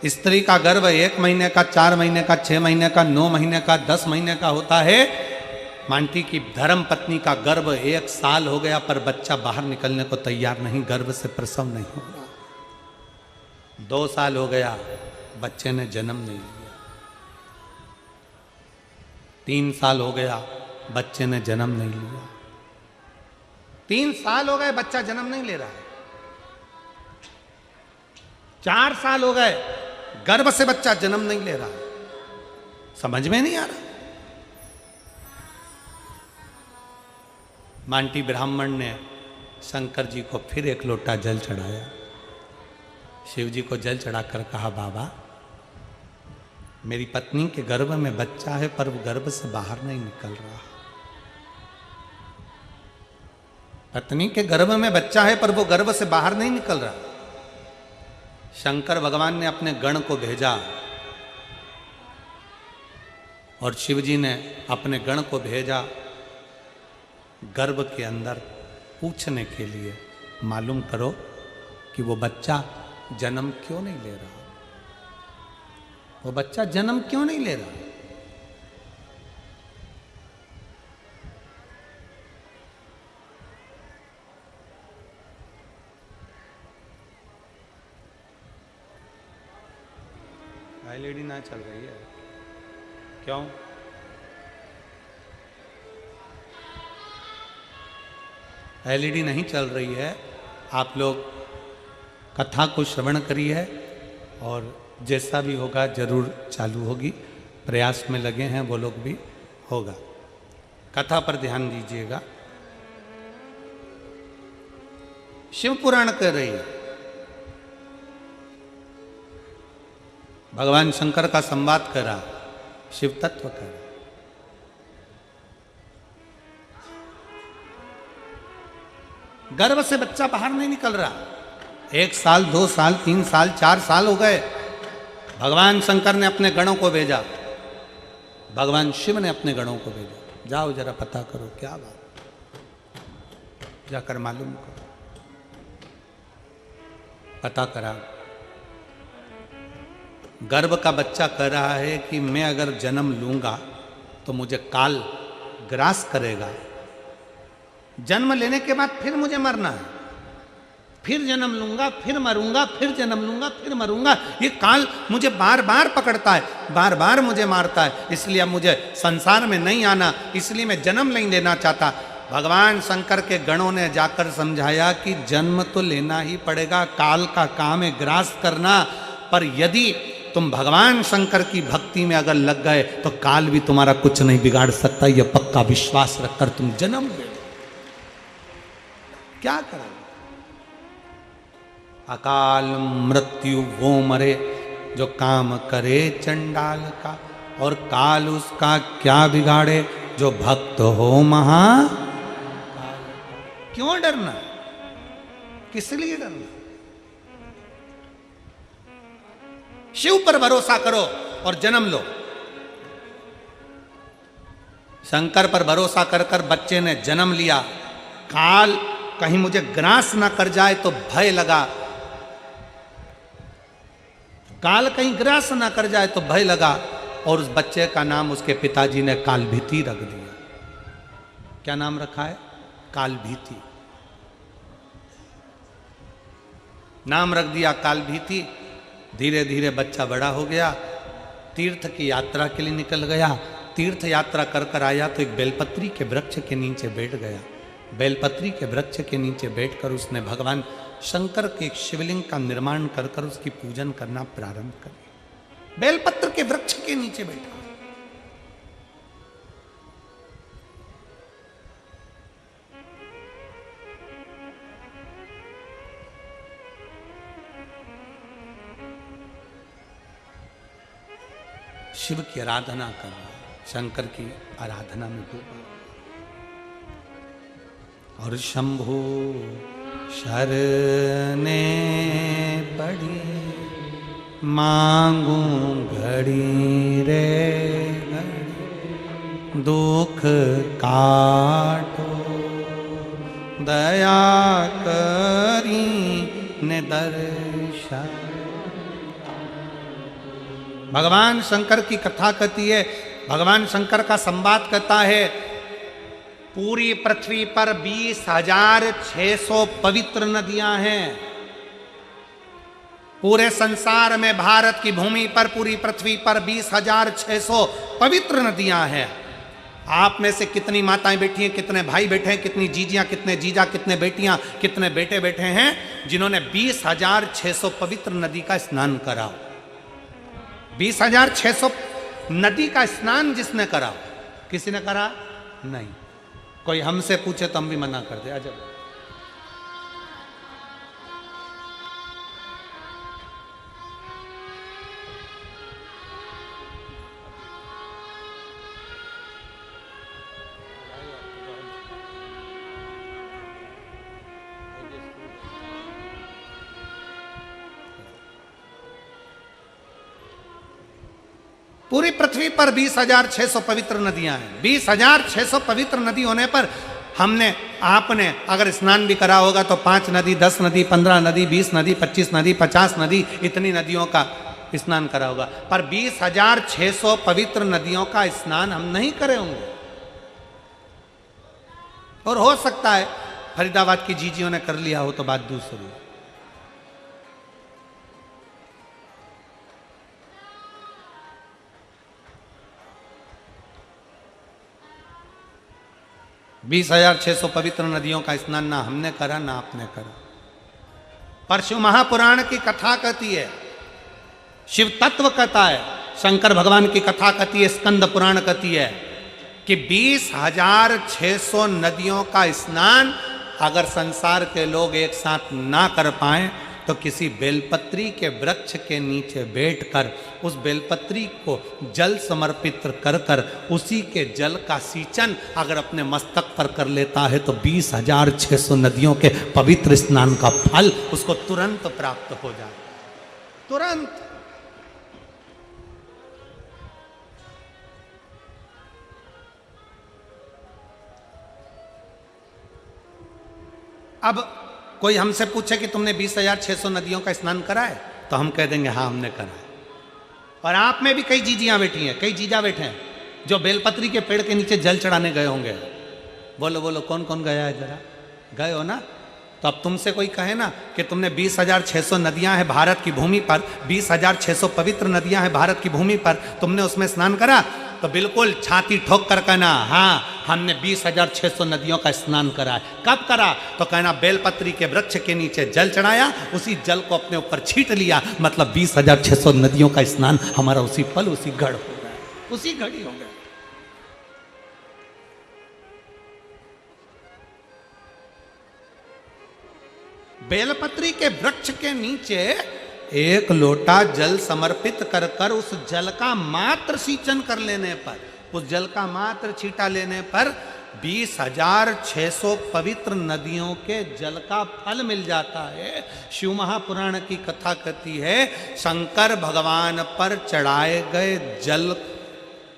स्त्री का गर्भ 1 महीने का, 4 महीने का, 6 महीने का, 9 महीने का, 10 महीने का होता है। मानती की धर्म पत्नी का गर्भ 1 साल हो गया पर बच्चा बाहर निकलने को तैयार नहीं, गर्भ से प्रसव नहीं हो रहा। 2 साल हो गया, बच्चे ने जन्म नहीं लिया। 3 साल हो गया, बच्चे ने जन्म नहीं लिया। 3 साल हो गए, बच्चा जन्म नहीं ले रहा है। 4 साल हो गए, गर्भ से बच्चा जन्म नहीं ले रहा है। समझ में नहीं आ रहा। मांटी ब्राह्मण ने शंकर जी को फिर 1 लोटा जल चढ़ाया। शिव जी को जल चढ़ाकर कहा, बाबा मेरी पत्नी के गर्भ में बच्चा है पर वो गर्भ से बाहर नहीं निकल रहा। पत्नी के गर्भ में बच्चा है पर वो गर्भ से बाहर नहीं निकल रहा। शंकर भगवान ने अपने गण को भेजा और शिव जी ने अपने गण को भेजा गर्भ के अंदर पूछने के लिए, मालूम करो कि वो बच्चा जन्म क्यों नहीं ले रहा, वो बच्चा जन्म क्यों नहीं ले रहा। एलईडी ना चल रही है क्यों? एलईडी नहीं चल रही है। आप लोग कथा को श्रवण करिए और जैसा भी होगा जरूर चालू होगी। प्रयास में लगे हैं वो लोग भी, होगा। कथा पर ध्यान दीजिएगा। शिव पुराण कर रही है। भगवान शंकर का संवाद करा, शिव तत्व करा। गर्भ से बच्चा बाहर नहीं निकल रहा। 1 साल, 2 साल, 3 साल, 4 साल हो गए। भगवान शंकर ने अपने गणों को भेजा, भगवान शिव ने अपने गणों को भेजा, जाओ जरा पता करो क्या बात, जाकर मालूम करो। पता करा, गर्भ का बच्चा कह रहा है कि मैं अगर जन्म लूंगा तो मुझे काल ग्रास करेगा, जन्म लेने के बाद फिर मुझे मरना है। फिर जन्म लूंगा, फिर मरूंगा, फिर जन्म लूंगा, फिर मरूंगा। ये काल मुझे बार बार पकड़ता है, बार बार मुझे मारता है, इसलिए अब मुझे संसार में नहीं आना, इसलिए मैं जन्म नहीं लेना चाहता। भगवान शंकर के गणों ने जाकर समझाया कि जन्म तो लेना ही पड़ेगा, काल का काम है ग्रास करना, पर यदि तुम भगवान शंकर की भक्ति में अगर लग गए तो काल भी तुम्हारा कुछ नहीं बिगाड़ सकता। यह पक्का विश्वास रखकर तुम जन्म ले। क्या करोगे? अकाल मृत्यु वो मरे जो काम करे चंडाल का, और काल उसका क्या बिगाड़े जो भक्त हो महा। क्यों डरना? किस लिए डरना? शिव पर भरोसा करो और जन्म लो। शंकर पर भरोसा कर कर बच्चे ने जन्म लिया। काल कहीं मुझे ग्रास ना कर जाए तो भय लगा, काल कहीं ग्रास ना कर जाए तो भय लगा, और उस बच्चे का नाम उसके पिताजी ने कालभीति रख दिया। क्या नाम रखा है? कालभीति। नाम रख दिया कालभीति। धीरे धीरे बच्चा बड़ा हो गया, तीर्थ की यात्रा के लिए निकल गया। तीर्थ यात्रा कर कर आया तो एक बेलपत्री के वृक्ष के नीचे बैठ गया। बेलपत्री के वृक्ष के नीचे बैठकर उसने भगवान शंकर के एक शिवलिंग का निर्माण कर कर उसकी पूजन करना प्रारंभ कर दिया। बेलपत्र के वृक्ष के नीचे बैठा। शिव की आराधना कर रहा है, शंकर की आराधना में डूबा। और शंभु शरने पड़ी, मांगू घड़ी रे घड़ी, दुख काटो दया करी ने दर्शन। भगवान शंकर की कथा कहती है, भगवान शंकर का संवाद कहता है, पूरी पृथ्वी पर 20,600 पवित्र नदियां हैं। पूरे संसार में भारत की भूमि पर, पूरी पृथ्वी पर 20,600 पवित्र नदियां हैं। आप में से कितनी माताएं बैठी हैं, कितने भाई बैठे हैं, कितनी जीजियां, कितने जीजा, कितने बेटियां, कितने बेटे बैठे हैं जिन्होंने 20,600 पवित्र नदी का स्नान करा? 20,600 नदी का स्नान जिसने करा, किसी ने करा? नहीं। कोई हमसे पूछे तो हम भी मना कर दे। अजब। पूरी पृथ्वी पर 20,600 पवित्र नदियां हैं। 20,600 पवित्र नदी होने पर हमने, आपने अगर स्नान भी करा होगा तो 5 नदी, 10 नदी, 15 नदी, 20 नदी, 25 नदी, 50 नदी, इतनी नदियों का स्नान करा होगा। पर 20,600 पवित्र नदियों का स्नान हम नहीं करे होंगे। और हो सकता है फरीदाबाद की जीजियों ने कर लिया हो तो बात दूसरी। 20,600 पवित्र नदियों का स्नान ना हमने करा ना आपने करा। पर शिव महापुराण की कथा कहती है, शिव तत्व कहता है, शंकर भगवान की कथा कहती है, स्कंद पुराण कहती है कि 20,600 नदियों का स्नान अगर संसार के लोग एक साथ ना कर पाए तो किसी बेलपत्री के वृक्ष के नीचे बैठकर उस बेलपत्री को जल समर्पित कर कर उसी के जल का सींचन अगर अपने मस्तक पर कर लेता है तो 20,600 नदियों के पवित्र स्नान का फल उसको तुरंत प्राप्त हो जाए। तुरंत। अब कोई हमसे पूछे कि तुमने 20,600 नदियों का स्नान करा है तो हम कह देंगे हाँ हमने करा है। और आप में भी कई जीजियां बैठी हैं, कई जीजा बैठे हैं जो बेलपत्री के पेड़ के नीचे जल चढ़ाने गए होंगे। बोलो बोलो कौन कौन गया है, जरा गए हो ना? तो अब तुमसे कोई कहे ना कि तुमने 20,600 नदियां हैं भारत की भूमि पर, 20,600 पवित्र नदियां हैं भारत की भूमि पर, तुमने उसमें स्नान करा? तो बिल्कुल छाती ठोक कर कहना, हाँ हमने 20,600 नदियों का स्नान करा है। कब करा? तो कहना बेलपत्री के वृक्ष के नीचे जल चढ़ाया, उसी जल को अपने ऊपर छीट लिया, मतलब 20,600 नदियों का स्नान हमारा उसी पल उसी घड़ हो गया, उसी घड़ी हो गया। बेलपत्री के वृक्ष के नीचे एक लोटा जल समर्पित कर कर उस जल का मात्र सींचन कर लेने पर, उस जल का मात्र छींटा लेने पर 20,600 पवित्र नदियों के जल का फल मिल जाता है। शिव महापुराण की कथा कहती है, शंकर भगवान पर चढ़ाए गए जल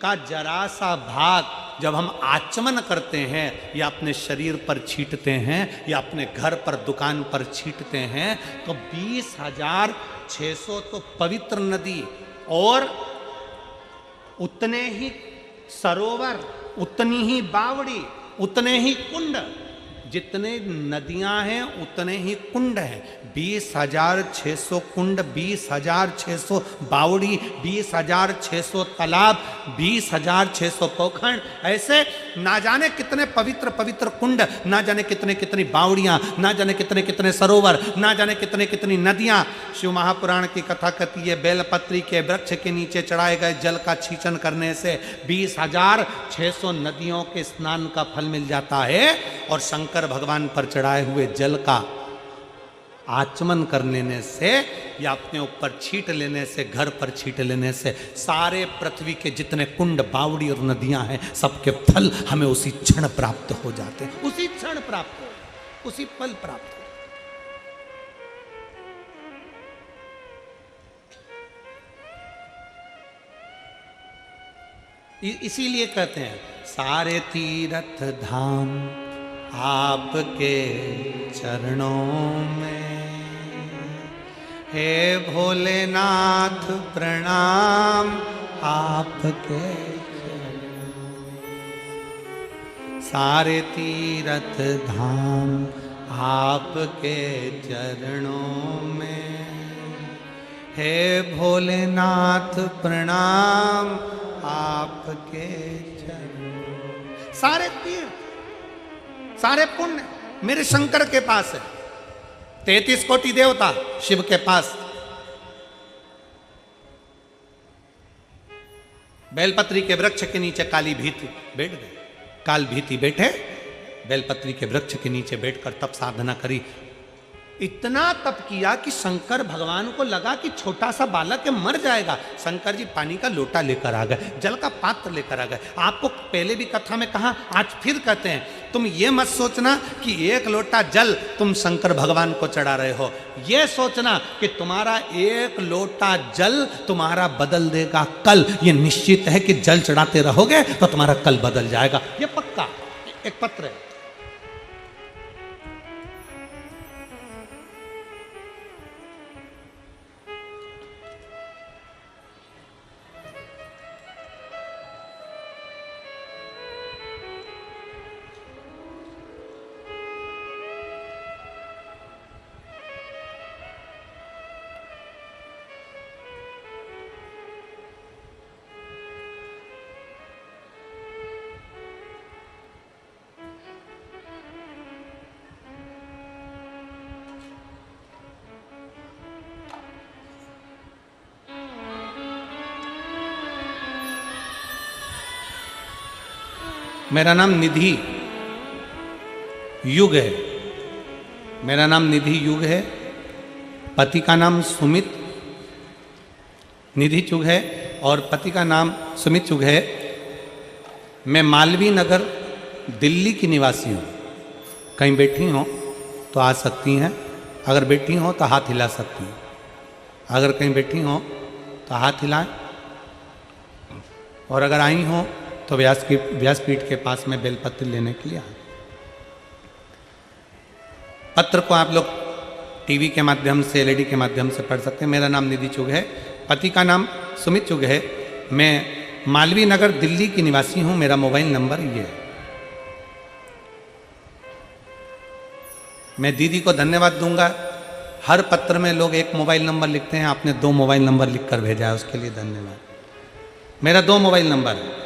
का जरा सा भाग जब हम आचमन करते हैं या अपने शरीर पर छींटते हैं या अपने घर पर दुकान पर छींटते हैं, तो 20,600 तो पवित्र नदी और उतने ही सरोवर, उतनी ही बावड़ी, उतने ही कुंड, जितने नदियां हैं उतने ही कुंड हैं। 20,600 कुंड, 20,600 बावड़ी, 20,600 तालाब, 20,600 पोखर, ऐसे ना जाने कितने पवित्र पवित्र कुंड, ना जाने कितने कितनी बावड़ियां, ना जाने कितने कितने सरोवर, ना जाने कितने कितनी नदियां। शिव महापुराण की कथा कहती है, बेलपत्री के वृक्ष के नीचे चढ़ाए गए जल का छींचन करने से 20,600 नदियों के स्नान का फल मिल जाता है, और शंकर भगवान पर चढ़ाए हुए जल का आचमन कर लेने से या अपने ऊपर छींट लेने से, घर पर छींट लेने से सारे पृथ्वी के जितने कुंड, बावड़ी और नदियां हैं, सबके फल हमें उसी क्षण प्राप्त हो जाते हैं, उसी क्षण प्राप्त हो, उसी पल प्राप्त हो। इसीलिए कहते हैं, सारे तीर्थ धाम आपके चरणों में, हे भोलेनाथ प्रणाम आपके चरणों में। सारे तीर्थ धाम आपके चरणों में, हे भोलेनाथ प्रणाम आपके चरणों। सारे तीर्थ, सारे पुण्य मेरे शंकर के पास है। 33 कोटि देवता शिव के पास। बेलपत्री के वृक्ष के नीचे काली भीति बैठ गए, काल भीति बैठे बेलपत्री के वृक्ष के नीचे बैठकर तप साधना करी। इतना तप किया कि शंकर भगवान को लगा कि छोटा सा बालक है, मर जाएगा। शंकर जी पानी का लोटा लेकर आ गए, जल का पात्र लेकर आ गए। आपको पहले भी कथा में कहा, आज फिर कहते हैं, तुम ये मत सोचना कि एक लोटा जल तुम शंकर भगवान को चढ़ा रहे हो। ये सोचना कि तुम्हारा एक लोटा जल तुम्हारा बदल देगा कल। ये निश्चित है कि जल चढ़ाते रहोगे तो तुम्हारा कल बदल जाएगा, ये पक्का। एक पत्र है, मेरा नाम निधि युग है। मेरा नाम निधि युग है। पति का नाम सुमित निधि चुग है और पति का नाम सुमित चुग है। मैं मालवीय नगर दिल्ली की निवासी हूँ। कहीं बैठी हो तो आ सकती हैं, अगर बैठी हो तो हाथ हिला सकती हैं। अगर कहीं बैठी हो तो हाथ हिलाएं, और अगर आई हो तो व्यासपीठ के पास में बेलपत्र लेने के लिए आए। पत्र को आप लोग टीवी के माध्यम से, एलईडी के माध्यम से पढ़ सकते हैं। मेरा नाम निधि चुग है, पति का नाम सुमित चुग है। मैं मालवीय नगर दिल्ली की निवासी हूँ। मेरा मोबाइल नंबर ये है। मैं दीदी को धन्यवाद दूंगा। हर पत्र में लोग एक मोबाइल नंबर लिखते हैं, आपने 2 मोबाइल नंबर लिखकर भेजा है, उसके लिए धन्यवाद। मेरा 2 मोबाइल नंबर है।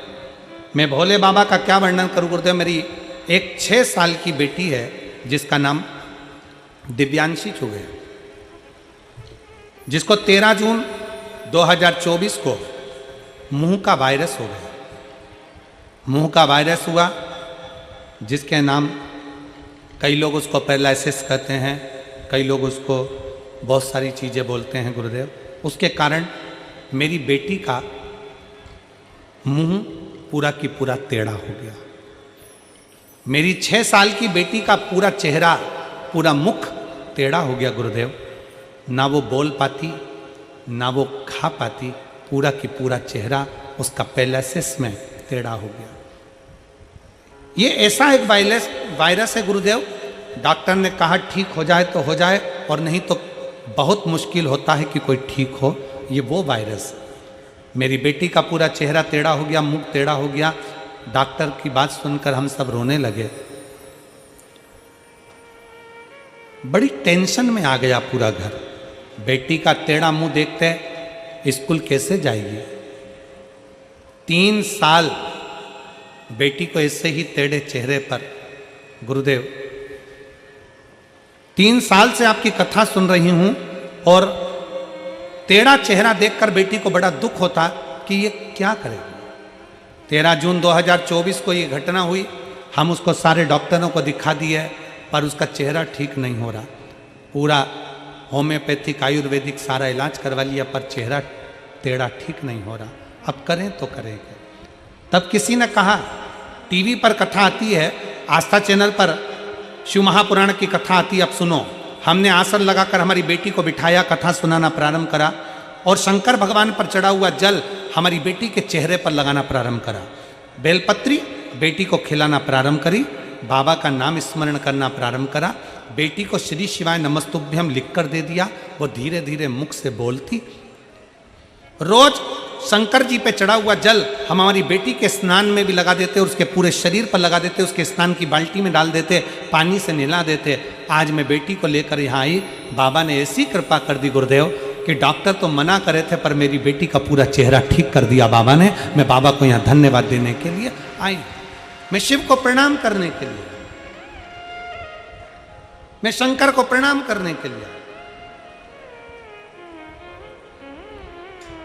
मैं भोले बाबा का क्या वर्णन करूं गुरुदेव। मेरी एक 6 साल की बेटी है जिसका नाम दिव्यांशी चुग है, जिसको 13 जून 2024 को मुंह का वायरस हो गया। मुंह का वायरस हुआ जिसके नाम कई लोग उसको पैरालिसिस कहते हैं, कई लोग उसको बहुत सारी चीज़ें बोलते हैं गुरुदेव। उसके कारण मेरी बेटी का मुंह पूरा की पूरा टेढ़ा हो गया। मेरी 6 साल की बेटी का पूरा चेहरा, पूरा मुख टेढ़ा हो गया गुरुदेव। ना वो बोल पाती, ना वो खा पाती, पूरा की पूरा चेहरा उसका पैरालिसिस में टेढ़ा हो गया। ये ऐसा एक वायरस है गुरुदेव, डॉक्टर ने कहा ठीक हो जाए तो हो जाए, और नहीं तो बहुत मुश्किल होता है कि कोई ठीक हो। ये वो वायरस। मेरी बेटी का पूरा चेहरा टेढ़ा हो गया, मुख टेढ़ा हो गया। डॉक्टर की बात सुनकर हम सब रोने लगे। बड़ी टेंशन में आ गया पूरा घर। बेटी का टेढ़ा मुंह देखते स्कूल कैसे जाएगी। 3 साल बेटी को ऐसे ही टेढ़े चेहरे पर गुरुदेव, 3 साल से आपकी कथा सुन रही हूं, और टेढ़ा चेहरा देखकर बेटी को बड़ा दुख होता कि ये क्या करेगी। 13 जून 2024 को ये घटना हुई। हम उसको सारे डॉक्टरों को दिखा दिए, पर उसका चेहरा ठीक नहीं हो रहा। पूरा होम्योपैथिक आयुर्वेदिक सारा इलाज करवा लिया, पर चेहरा टेढ़ा ठीक नहीं हो रहा। अब करें तो करें क्या। तब किसी ने कहा, टीवी पर कथा आती है, आस्था चैनल पर शिव महापुराण की कथा आती है, अब सुनो। हमने आसन लगाकर हमारी बेटी को बिठाया, कथा सुनाना प्रारंभ करा, और शंकर भगवान पर चढ़ा हुआ जल हमारी बेटी के चेहरे पर लगाना प्रारंभ करा। बेलपत्री बेटी को खिलाना प्रारंभ करी, बाबा का नाम स्मरण करना प्रारंभ करा। बेटी को श्री शिवाय नमस्तुभ्यम लिखकर दे दिया। वो धीरे धीरे मुख से बोलती। रोज शंकर जी पे चढ़ा हुआ जल हम हमारी बेटी के स्नान में भी लगा देते, उसके पूरे शरीर पर लगा देते, उसके स्नान की बाल्टी में डाल देते, पानी से नहला देते। आज मैं बेटी को लेकर यहाँ आई, बाबा ने ऐसी कृपा कर दी गुरुदेव कि डॉक्टर तो मना करे थे, पर मेरी बेटी का पूरा चेहरा ठीक कर दिया बाबा ने। मैं बाबा को यहाँ धन्यवाद देने के लिए आई, मैं शिव को प्रणाम करने के लिए, मैं शंकर को प्रणाम करने के लिए।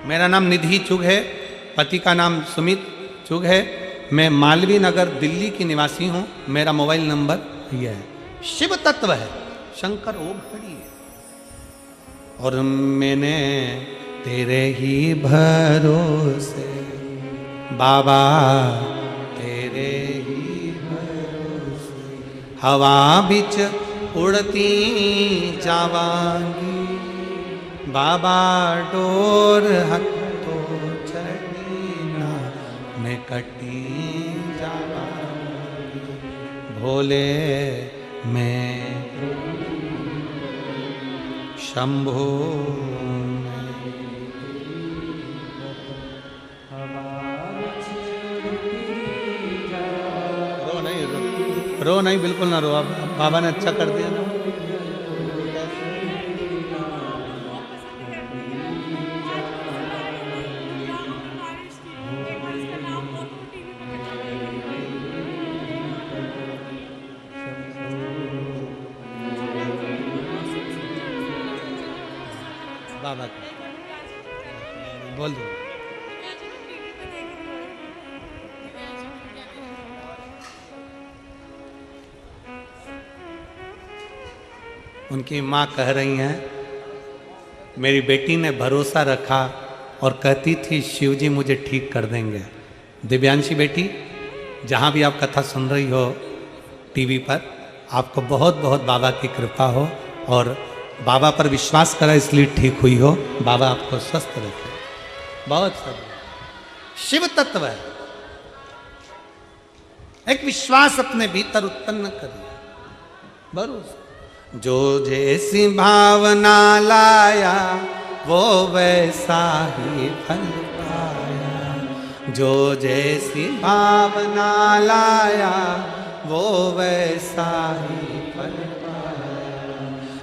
मेरा नाम निधि चुग है, पति का नाम सुमित चुग है। मैं मालवीय नगर दिल्ली की निवासी हूँ। मेरा मोबाइल नंबर यह है। शिव तत्व है, शंकर ओम खड़ी है, और मैंने तेरे ही भरोसे बाबा, तेरे ही भरोसे हवा बिच उड़ती जावांगी, बाबा डोर हथो चढ़ीना मैं कटी जावांगी, भोले मैं शंभो रो नहीं, बिल्कुल ना रो। अब बाबा ने अच्छा कर दिया ना। बाबा बोल दो। उनकी माँ कह रही हैं, मेरी बेटी ने भरोसा रखा और कहती थी शिव जी मुझे ठीक कर देंगे। दिव्यांशी बेटी, जहाँ भी आप कथा सुन रही हो टीवी पर, आपको बहुत बहुत बाबा की कृपा हो, और बाबा पर विश्वास करा इसलिए ठीक हुई हो। बाबा आपको स्वस्थ रखे। बहुत सब शिव तत्व है, एक विश्वास अपने भीतर उत्पन्न करिए, भरोसा। जो जैसी भावना लाया वो वैसा ही फल पाया, जो जैसी भावना लाया वो वैसा ही फल पाया।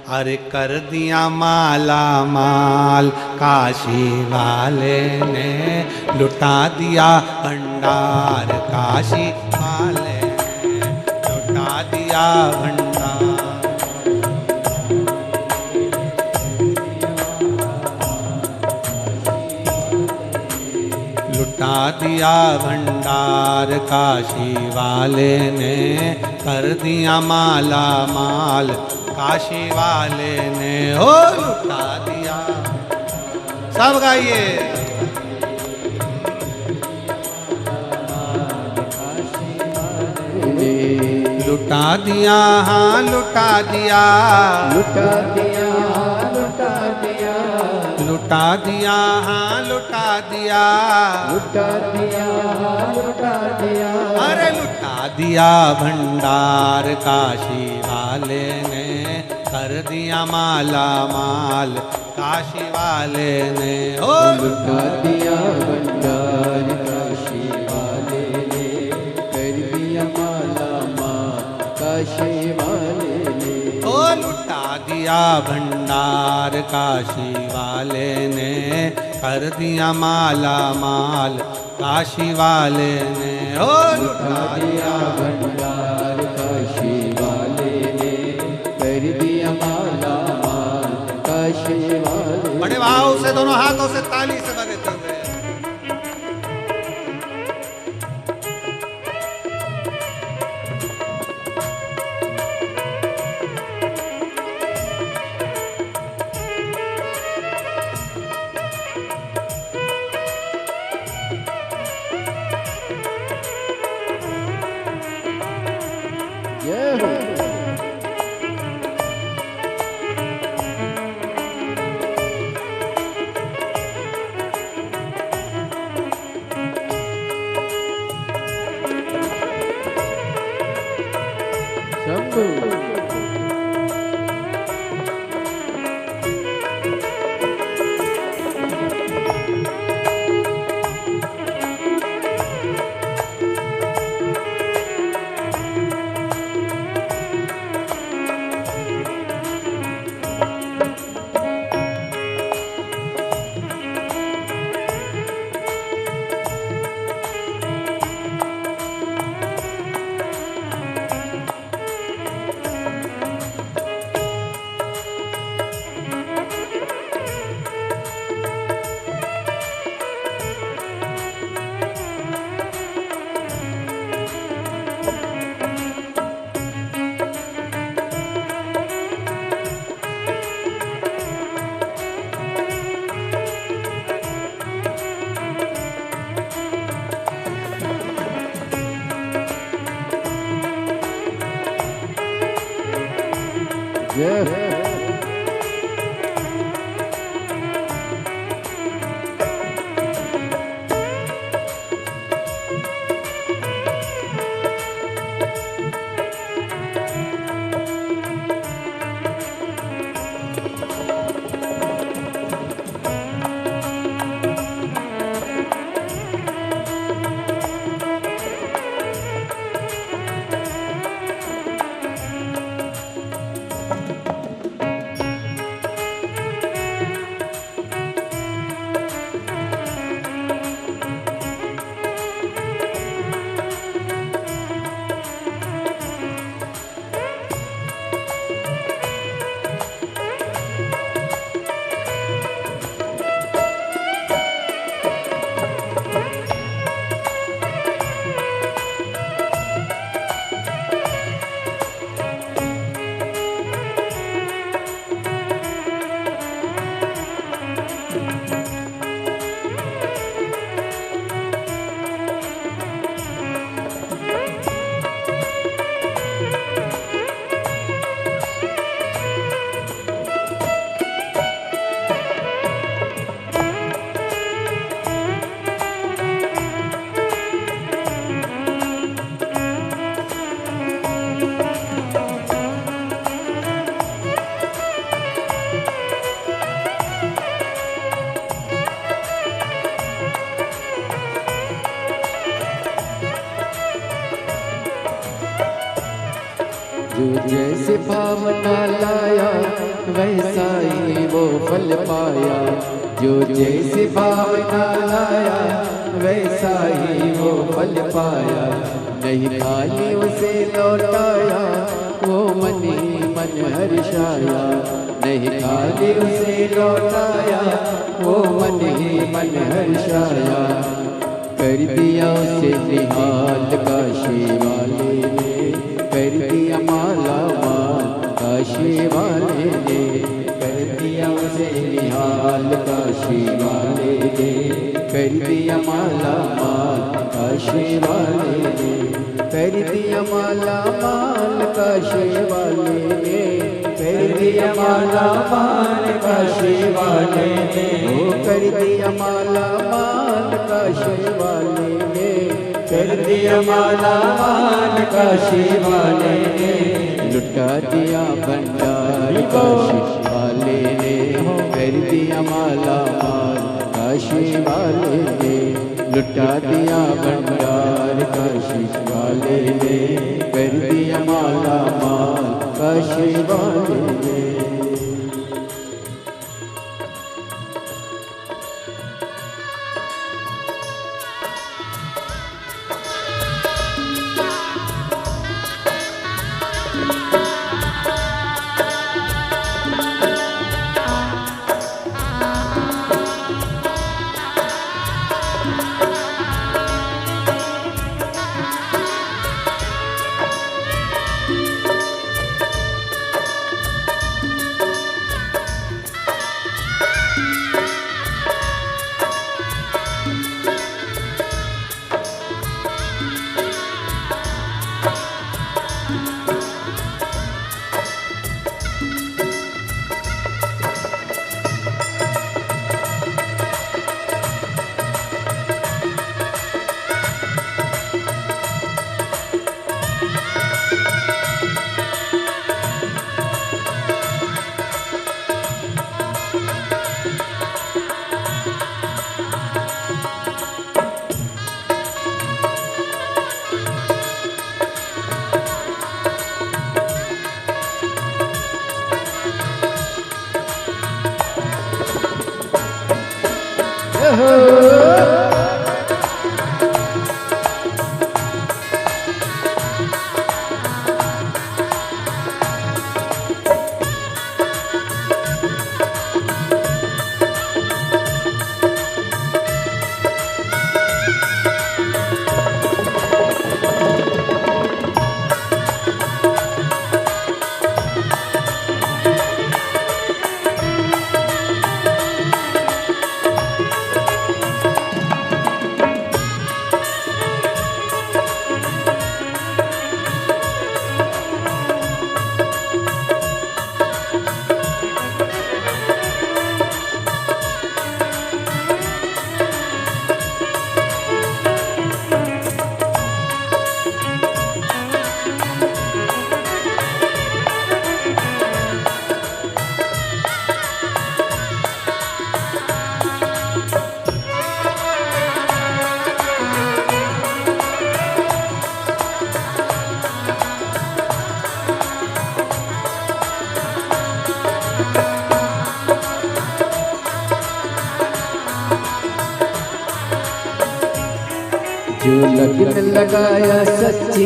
अरे कर दिया माला माल काशी वाले ने, लुटा दिया भंडार काशी वाले ने, लुटा दिया भंडार। लुटा दिया भंडार काशी वाले ने, कर दिया माला माल काशी वाले ने, ओ लुटा दिया। सब गाइए। लुटा दिया हाँ लुटा दिया, लुटा दिया लुटा दिया, लुटा दिया हाँ लुटा दिया, लुटा दिया लुटा दिया। अरे लुटा दिया भंडार काशी वाले ने, कर दिया माला माल काशी वाले ने, ओ लुटा दिया भंडार काशी वाले ने, कर दिया माला माल काशी वाले ने, ओ लुटा दिया भंडार काशी वाले ने, कर दिया माला माल काशी वाले ने, ओ लुटा दिया भंडार काशी वाले ने, कर दिया माला माल काशी वाले। बड़े भाव से दोनों हाथों से ताली से बजाते हुए। जय हो। शंभू। जय हो। जो जैसे भावना लाया वैसा ही वो फल पाया। जो जैसे भावना लाया वैसा ही वो फल पाया। नहीं खाली उसे लौटाया वो मन ही मन हर्षाया। नहीं खाली उसे लौटाया वो मन ही मन हर्षाया। कर दिया उसे निहाल काशी वाले ने, कर दिया माला माल काशी वाले ने। कर दिया उसे निहाल काशी वाले ने, कर दिया माला माल काशी वाले ने। कर दिया माला माल काशी वाले ने, कर दिया माला माल काशी वाले ने। ओ कर दिया माला माल काशी वाले ने, कर दिया माला माल काशी वाले ने। लुटा दिया भंडार काशी वाले ने, कर दिया माला माल काशी वाले ने। लुटा दिया भंडार काशी वाले ने, कर दिया माला माल काशी वाले ने। जो लगन लगाया सच्ची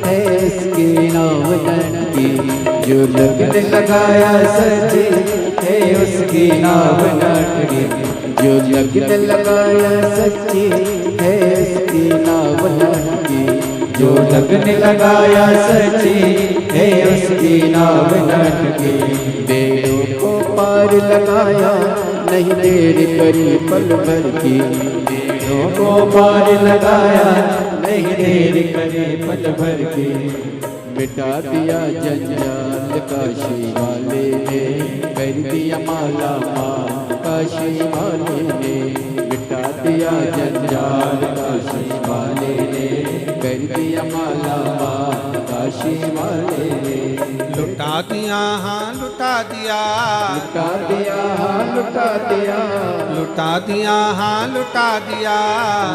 है इसके नाम नटकी। जो लगन लगाया सच्ची है उसकी नाम नटकी। जो लगन लगाया सच्ची है इसकी नाम नटकी। जो लगन लगाया सच्ची है उसकी नाम नटकी। बेड़ों को पार लगाया नहीं देर करी पल भर की। को पार लगाया नहीं देर करे पल भर के। मिटा दिया जंजाल काशी वाले ने, कर दिया माला माल काशी वाले ने। मिटा दिया जंजाल काशी वाले ने, कर दिया माला माल काशी वाले ने। लुटा दिया हाँ लुटा दिया, लुटा दिया हाँ लुटा दिया। लुटा दिया हाँ लुटा दिया,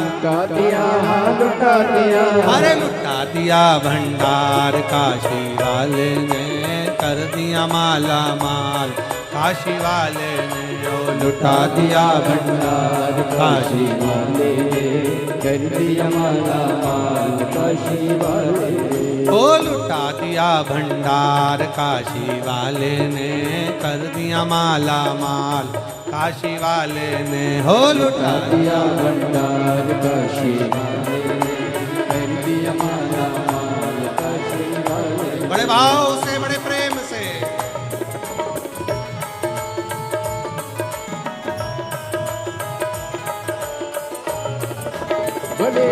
लुटा दिया हाँ लुटा दिया। अरे लुटा दिया भंडार काशी वाले ने, कर दिया माला माल काशी वाले ने ओ लुटा दिया भंडार काशी वाले ने कर दिया माला माल काशी वाले ने। ओ लुटा दिया भंडार काशी वाले ने कर दिया माला माल काशी वाले ने हो लुटा दिया भंडार काशी वाले ने कर दिया माला माल काशी वाले ने। बड़े भाव से बड़े प्रेम से बड़े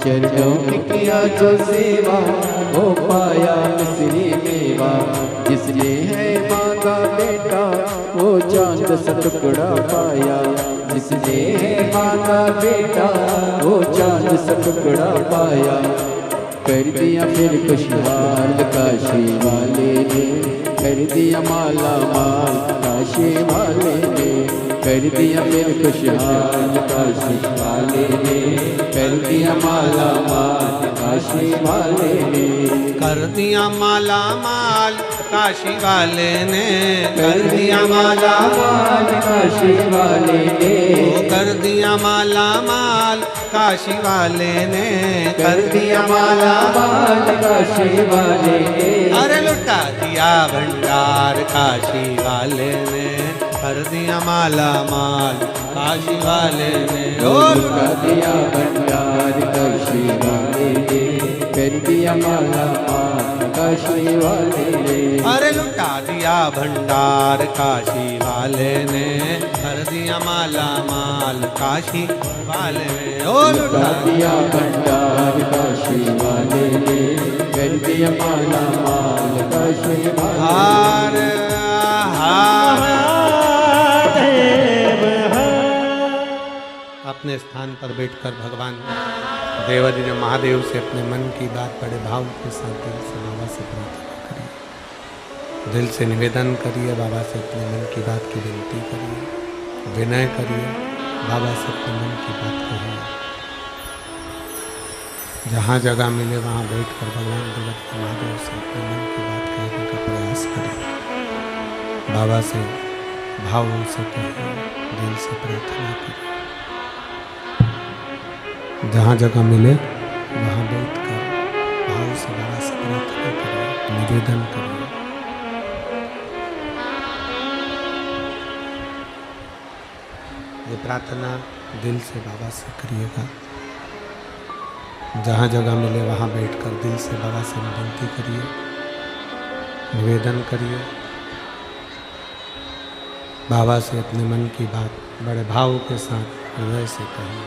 चरणों में किया जो सेवा हो पाया मिश्री मेवा। जिसने है मांगा बेटा वो चांद सा टुकड़ा पाया। जिसने है मांगा बेटा वो चांद सा टुकड़ा पाया। कर दिया फिर खुशहाल काशी वाले ने, कर दिया माला माल काशी वाले ने। कर दिया फिर खुशहाल काशी वाले ने, कर दिया माला माल काशी वाले ने। कर दिया माला माल काशी वाले ने, कर दिया माला माल काशी वाले ने। कर दिया माला माल काशी वाले ने, कर दिया माला माल काशी वाले ने। अरे लुटा दिया भंडार काशी वाले ने, कर दिया माला माल काशी वाले ने। लुटा दिया भंडार काशी वाले ने, कर दिया माला माल काशी वाले ने। अरे लुटा दिया भंडार काशी वाले ने, कर दिया माला माल काशी वाले ने। ओ लुटा दिया भंडार काशी वाले ने, कर दिया माला माल काशी वाले ने। अपने स्थान पर बैठकर भगवान देवरी ने महादेव से अपने मन की बात बड़े भाव के साथ दिल से बाबा से प्रार्थना करिए। दिल से निवेदन करिए, बाबा से अपने मन की बात की विनती करिए, विनय करिए, बाबा से अपने मन की बात कहिए। जहाँ जगह मिले वहाँ बैठकर भगवान देवता महादेव से अपने मन की बात कहने का प्रयास करिए। बाबा से भावों से कहिए, दिल से प्रार्थना करिए। जहाँ जगह मिले वहाँ बैठकर भाव से बाबा से प्रार्थना करिए, निवेदन करिए। ये प्रार्थना दिल से बाबा से करिएगा। जहाँ जगह मिले वहाँ बैठकर दिल से बाबा से विनती करिए, निवेदन करिए। बाबा से अपने मन की बात बड़े भाव के साथ हृदय से कहिए।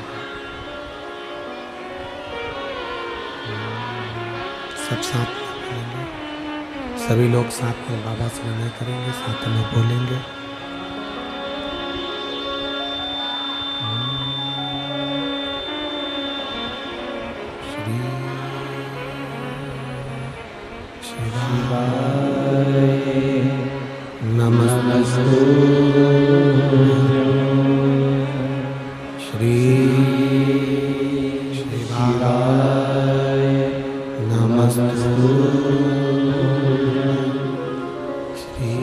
सब साथ में बोलेंगे, सभी लोग साथ में बाबा से विनय करेंगे, साथ में बोलेंगे। श्री शिवाय नमस्तुभ्यं। श्री शिवाय नमस्तुभ्यं। श्री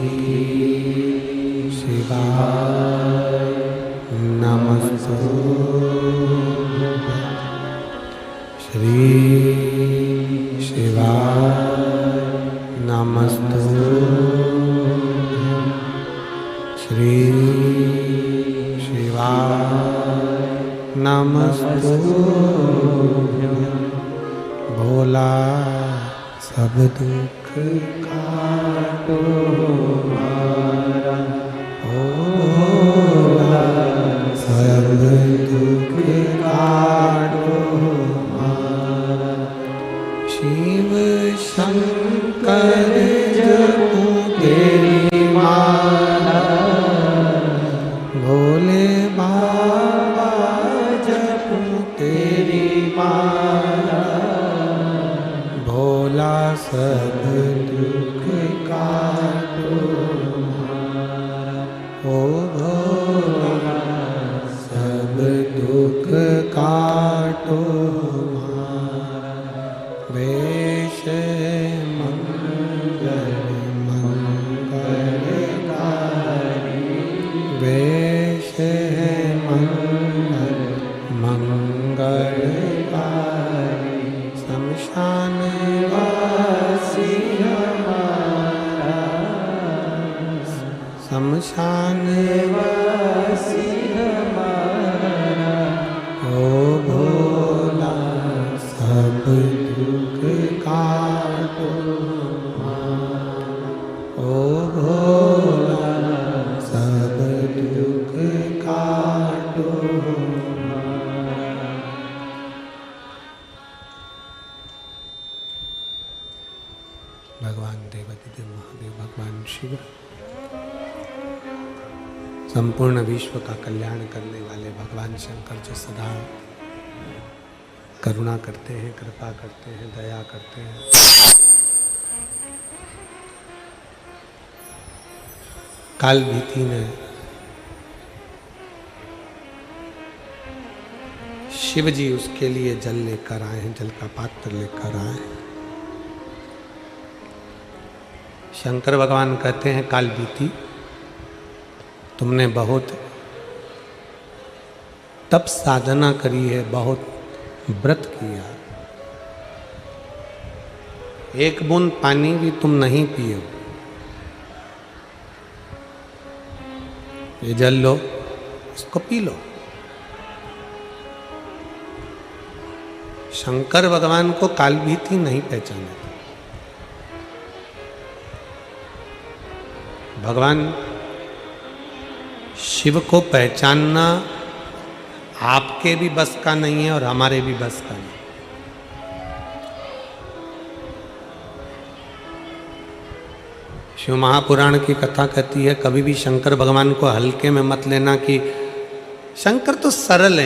शिवाय नमस्तुभ्यं। श्री शिवाय नमस्तुभ्यं। श्री शिवाय नमस्तुभ्यं। भोला सब दुख काटो हमारा, ओ भोला सब दुख काटो हमारा। शिव शंकर जपो तेरी माला, भोले बाबा जपो तेरी माला। भोला सब दुख काटो हमारा, ओ भोला सब दुख काटो हमारा। वेश मंगल मंगलकारी, वेश मंगल मंगलकारी। शमशान वासी हमारा, शमशान वासी हमारा। ओ भोला सब दुख काटो हमारा, ओ भोला सब दुख काटो हमारा। भगवान देवाधिदेव महादेव भगवान शिव संपूर्ण विश्व का कल्याण करने वाले भगवान शंकर जो सदा करुणा करते हैं, कृपा करते हैं, दया करते हैं। काल भीति ने शिव जी उसके लिए जल लेकर आए हैं, जल का पात्र लेकर आए हैं। शंकर भगवान कहते हैं काल बीती, तुमने बहुत तप साधना करी है, बहुत व्रत किया, एक बूंद पानी भी तुम नहीं पिए। ये जल लो, इसको पी लो। शंकर भगवान को काल भीति नहीं पहचाने। भगवान शिव को पहचानना आपके भी बस का नहीं है और हमारे भी बस का नहीं। शिव महापुराण की कथा कहती है, कभी भी शंकर भगवान को हल्के में मत लेना कि शंकर तो सरल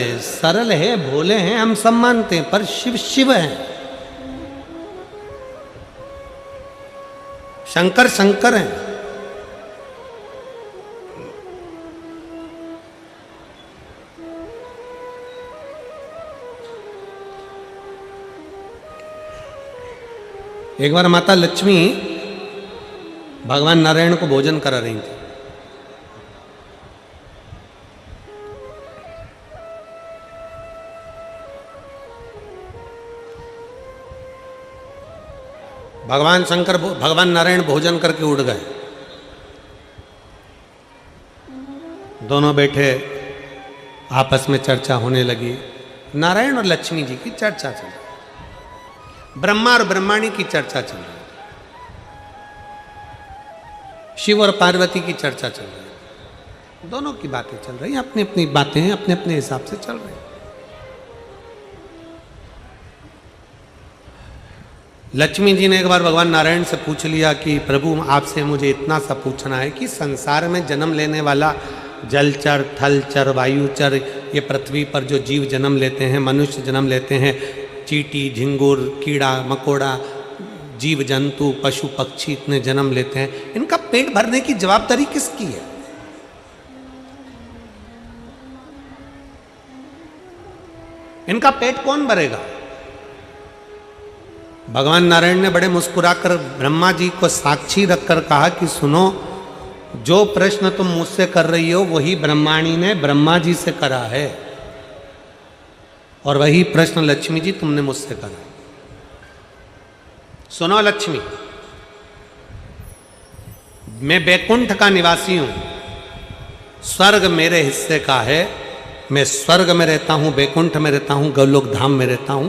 है, भोले हैं, हम सब मानते हैं, पर शिव शिव है। शंकर शंकर है। एक बार माता लक्ष्मी भगवान नारायण को भोजन करा रही थी। भगवान शंकर भगवान नारायण भोजन करके उड़ गए। दोनों बैठे, आपस में चर्चा होने लगी। नारायण और लक्ष्मी जी की चर्चा चल रही, ब्रह्मा और ब्रह्माणी की चर्चा चल रही, शिव और पार्वती की चर्चा चल रही। दोनों की बातें चल रही, अपनी अपनी बातें अपने अपने हिसाब से चल रही। लक्ष्मी जी ने एक बार भगवान नारायण से पूछ लिया कि प्रभु आपसे मुझे इतना सा पूछना है कि संसार में जन्म लेने वाला जलचर, थलचर, वायुचर, ये पृथ्वी पर जो जीव जन्म लेते हैं, मनुष्य जन्म लेते हैं, चींटी, झिंगुर, कीड़ा मकोड़ा, जीव जंतु, पशु पक्षी इतने जन्म लेते हैं, इनका पेट भरने की जवाबदारी किसकी है? इनका पेट कौन भरेगा? भगवान नारायण ने बड़े मुस्कुराकर ब्रह्मा जी को साक्षी रखकर कहा कि सुनो, जो प्रश्न तुम मुझसे कर रही हो वही ब्रह्माणी ने ब्रह्मा जी से करा है, और वही प्रश्न लक्ष्मी जी तुमने मुझसे करा। सुनो लक्ष्मी, मैं बैकुंठ का निवासी हूं, स्वर्ग मेरे हिस्से का है, मैं स्वर्ग में रहता हूं, बैकुंठ में रहता हूं, गोलोक धाम में रहता हूं,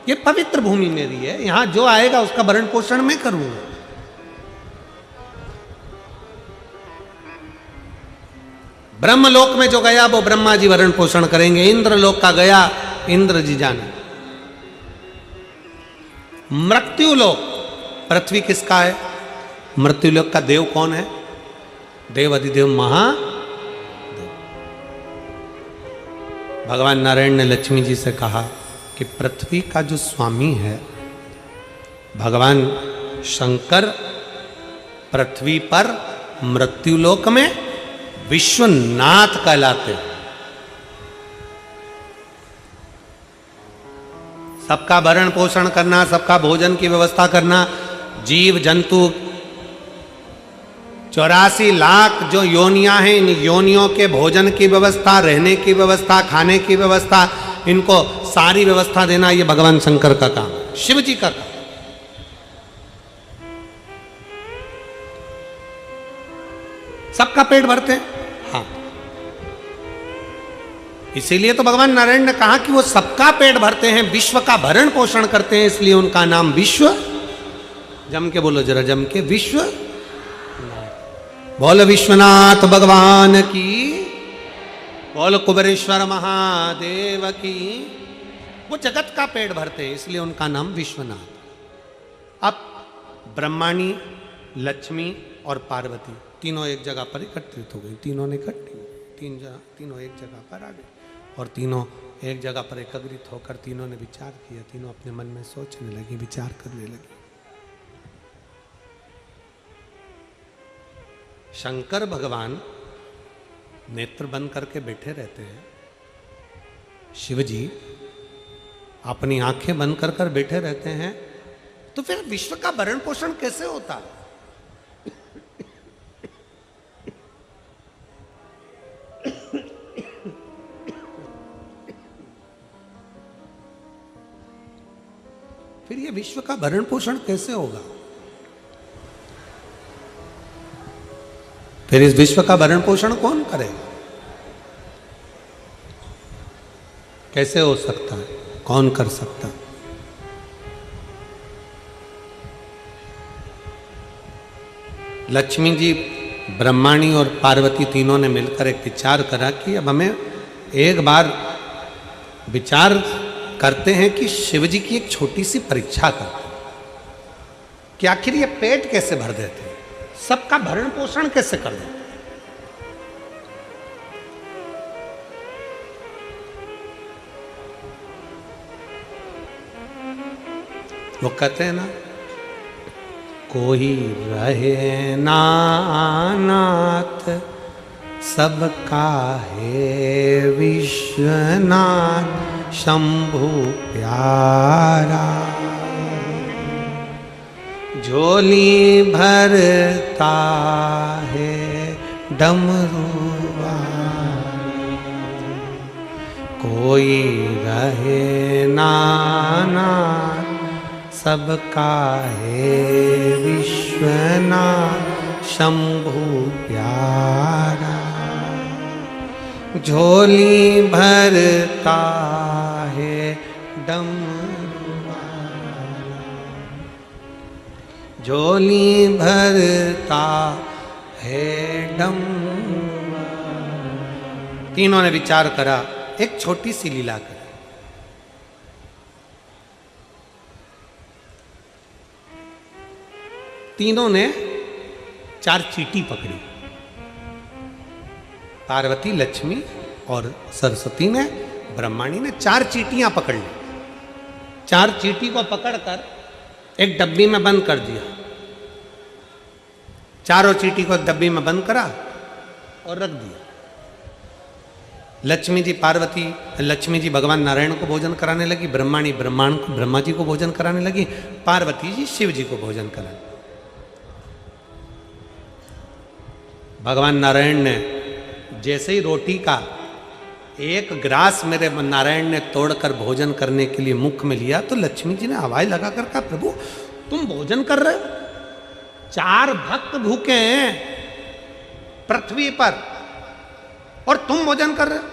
ये पवित्र भूमि मेरी है, यहां जो आएगा उसका भरण पोषण मैं करूंगा। ब्रह्मलोक में जो गया वो ब्रह्मा जी भरण पोषण करेंगे, इंद्रलोक का गया इंद्र जी जाने। मृत्युलोक, पृथ्वी किसका है? मृत्युलोक का देव कौन है? देव अधिदेव महादेव। भगवान नारायण ने लक्ष्मी जी से कहा कि पृथ्वी का जो स्वामी है भगवान शंकर, पृथ्वी पर मृत्युलोक में विश्वनाथ कहलाते हैं। सबका भरण पोषण करना, सबका भोजन की व्यवस्था करना, जीव जंतु 84 लाख जो योनियां हैं, इन योनियों के भोजन की व्यवस्था, रहने की व्यवस्था, खाने की व्यवस्था, इनको सारी व्यवस्था देना ये भगवान शंकर का काम, शिव जी का काम। सबका पेट भरते हैं, हाँ। इसीलिए तो भगवान नारायण ने कहा कि वो सबका पेट भरते हैं, विश्व का भरण पोषण करते हैं, इसलिए उनका नाम विश्व। जम के बोलो जरा, जम के, विश्व। बोल विश्वनाथ भगवान की, बोल कुबेरेश्वर महादेव की। वो जगत का पेट भरते हैं, इसलिए उनका नाम विश्वनाथ। अब ब्रह्माणी, लक्ष्मी और पार्वती तीनों एक जगह पर एकत्रित हो गई। तीनों ने तीनों एक जगह पर आ गए, और तीनों एक जगह पर एकत्रित होकर तीनों ने विचार किया। तीनों अपने मन में सोचने लगी, विचार करने लगी। शंकर भगवान नेत्र बंद करके बैठे रहते हैं, शिव जी अपनी आंखें बंद कर कर बैठे रहते हैं, तो फिर विश्व का भरण पोषण कैसे होता है? फिर ये विश्व का भरण पोषण कैसे होगा? फिर इस विश्व का भरण पोषण कौन करेगा? कैसे हो सकता है? कौन कर सकता है? लक्ष्मी जी, ब्रह्माणी और पार्वती तीनों ने मिलकर एक विचार करा कि अब हमें एक बार विचार करते हैं कि शिव जी की एक छोटी सी परीक्षा करते हैं कि आखिर ये पेट कैसे भर देते हैं, सबका भरण पोषण कैसे कर देते हैं। वो कहते हैं ना, कोई रहे ना नाथ सबका है विश्वनाथ शंभु प्यारा, झोली भरता है डमरुआ, कोई रहे ना नाथ सबका है विश्वनाथ शंभु प्यारा, झोली भरता है डमरू वाला, झोली भरता है डमरू वाला। तीनों ने विचार करा, एक छोटी सी लीला करी। तीनों ने 4 चींटी पकड़ी, पार्वती, लक्ष्मी और सरस्वती ने, ब्रह्माणी ने 4 चींटियां पकड़ ली। 4 चींटी को पकड़कर एक डब्बी में बंद कर दिया। चारों चींटी को एक डब्बी में बंद करा और रख दिया। लक्ष्मी जी पार्वती, लक्ष्मी जी भगवान नारायण को भोजन कराने लगी, ब्रह्माणी ब्रह्मा जी को भोजन कराने लगी, पार्वती जी शिव जी को भोजन कराने। भगवान नारायण ने जैसे ही रोटी का एक ग्रास मेरे नारायण ने तोड़कर भोजन करने के लिए मुख में लिया, तो लक्ष्मी जी ने आवाज लगाकर कहा, प्रभु तुम भोजन कर रहे हो? 4 भक्त भूखे हैं पृथ्वी पर और तुम भोजन कर रहे हो?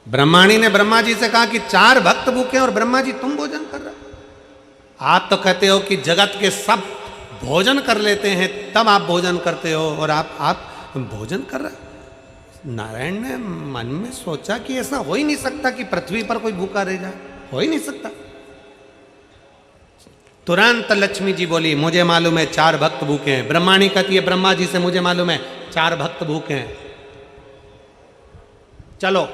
ब्रह्माणी ने ब्रह्मा जी से कहा कि 4 भक्त भूखे हैं और ब्रह्मा जी तुम भोजन कर रहे हो? आप तो कहते हो कि जगत के सब भोजन कर लेते हैं तब आप भोजन करते हो और आप भोजन कर रहे हो। नारायण ने मन में सोचा कि ऐसा हो ही नहीं सकता कि पृथ्वी पर कोई भूखा रह जाए, हो ही नहीं सकता। तुरंत लक्ष्मी जी बोली, मुझे मालूम है 4 भक्त भूखे हैं। ब्रह्माणी कहती है ब्रह्मा जी से, मुझे मालूम है 4 भक्त भूखे हैं, चलो।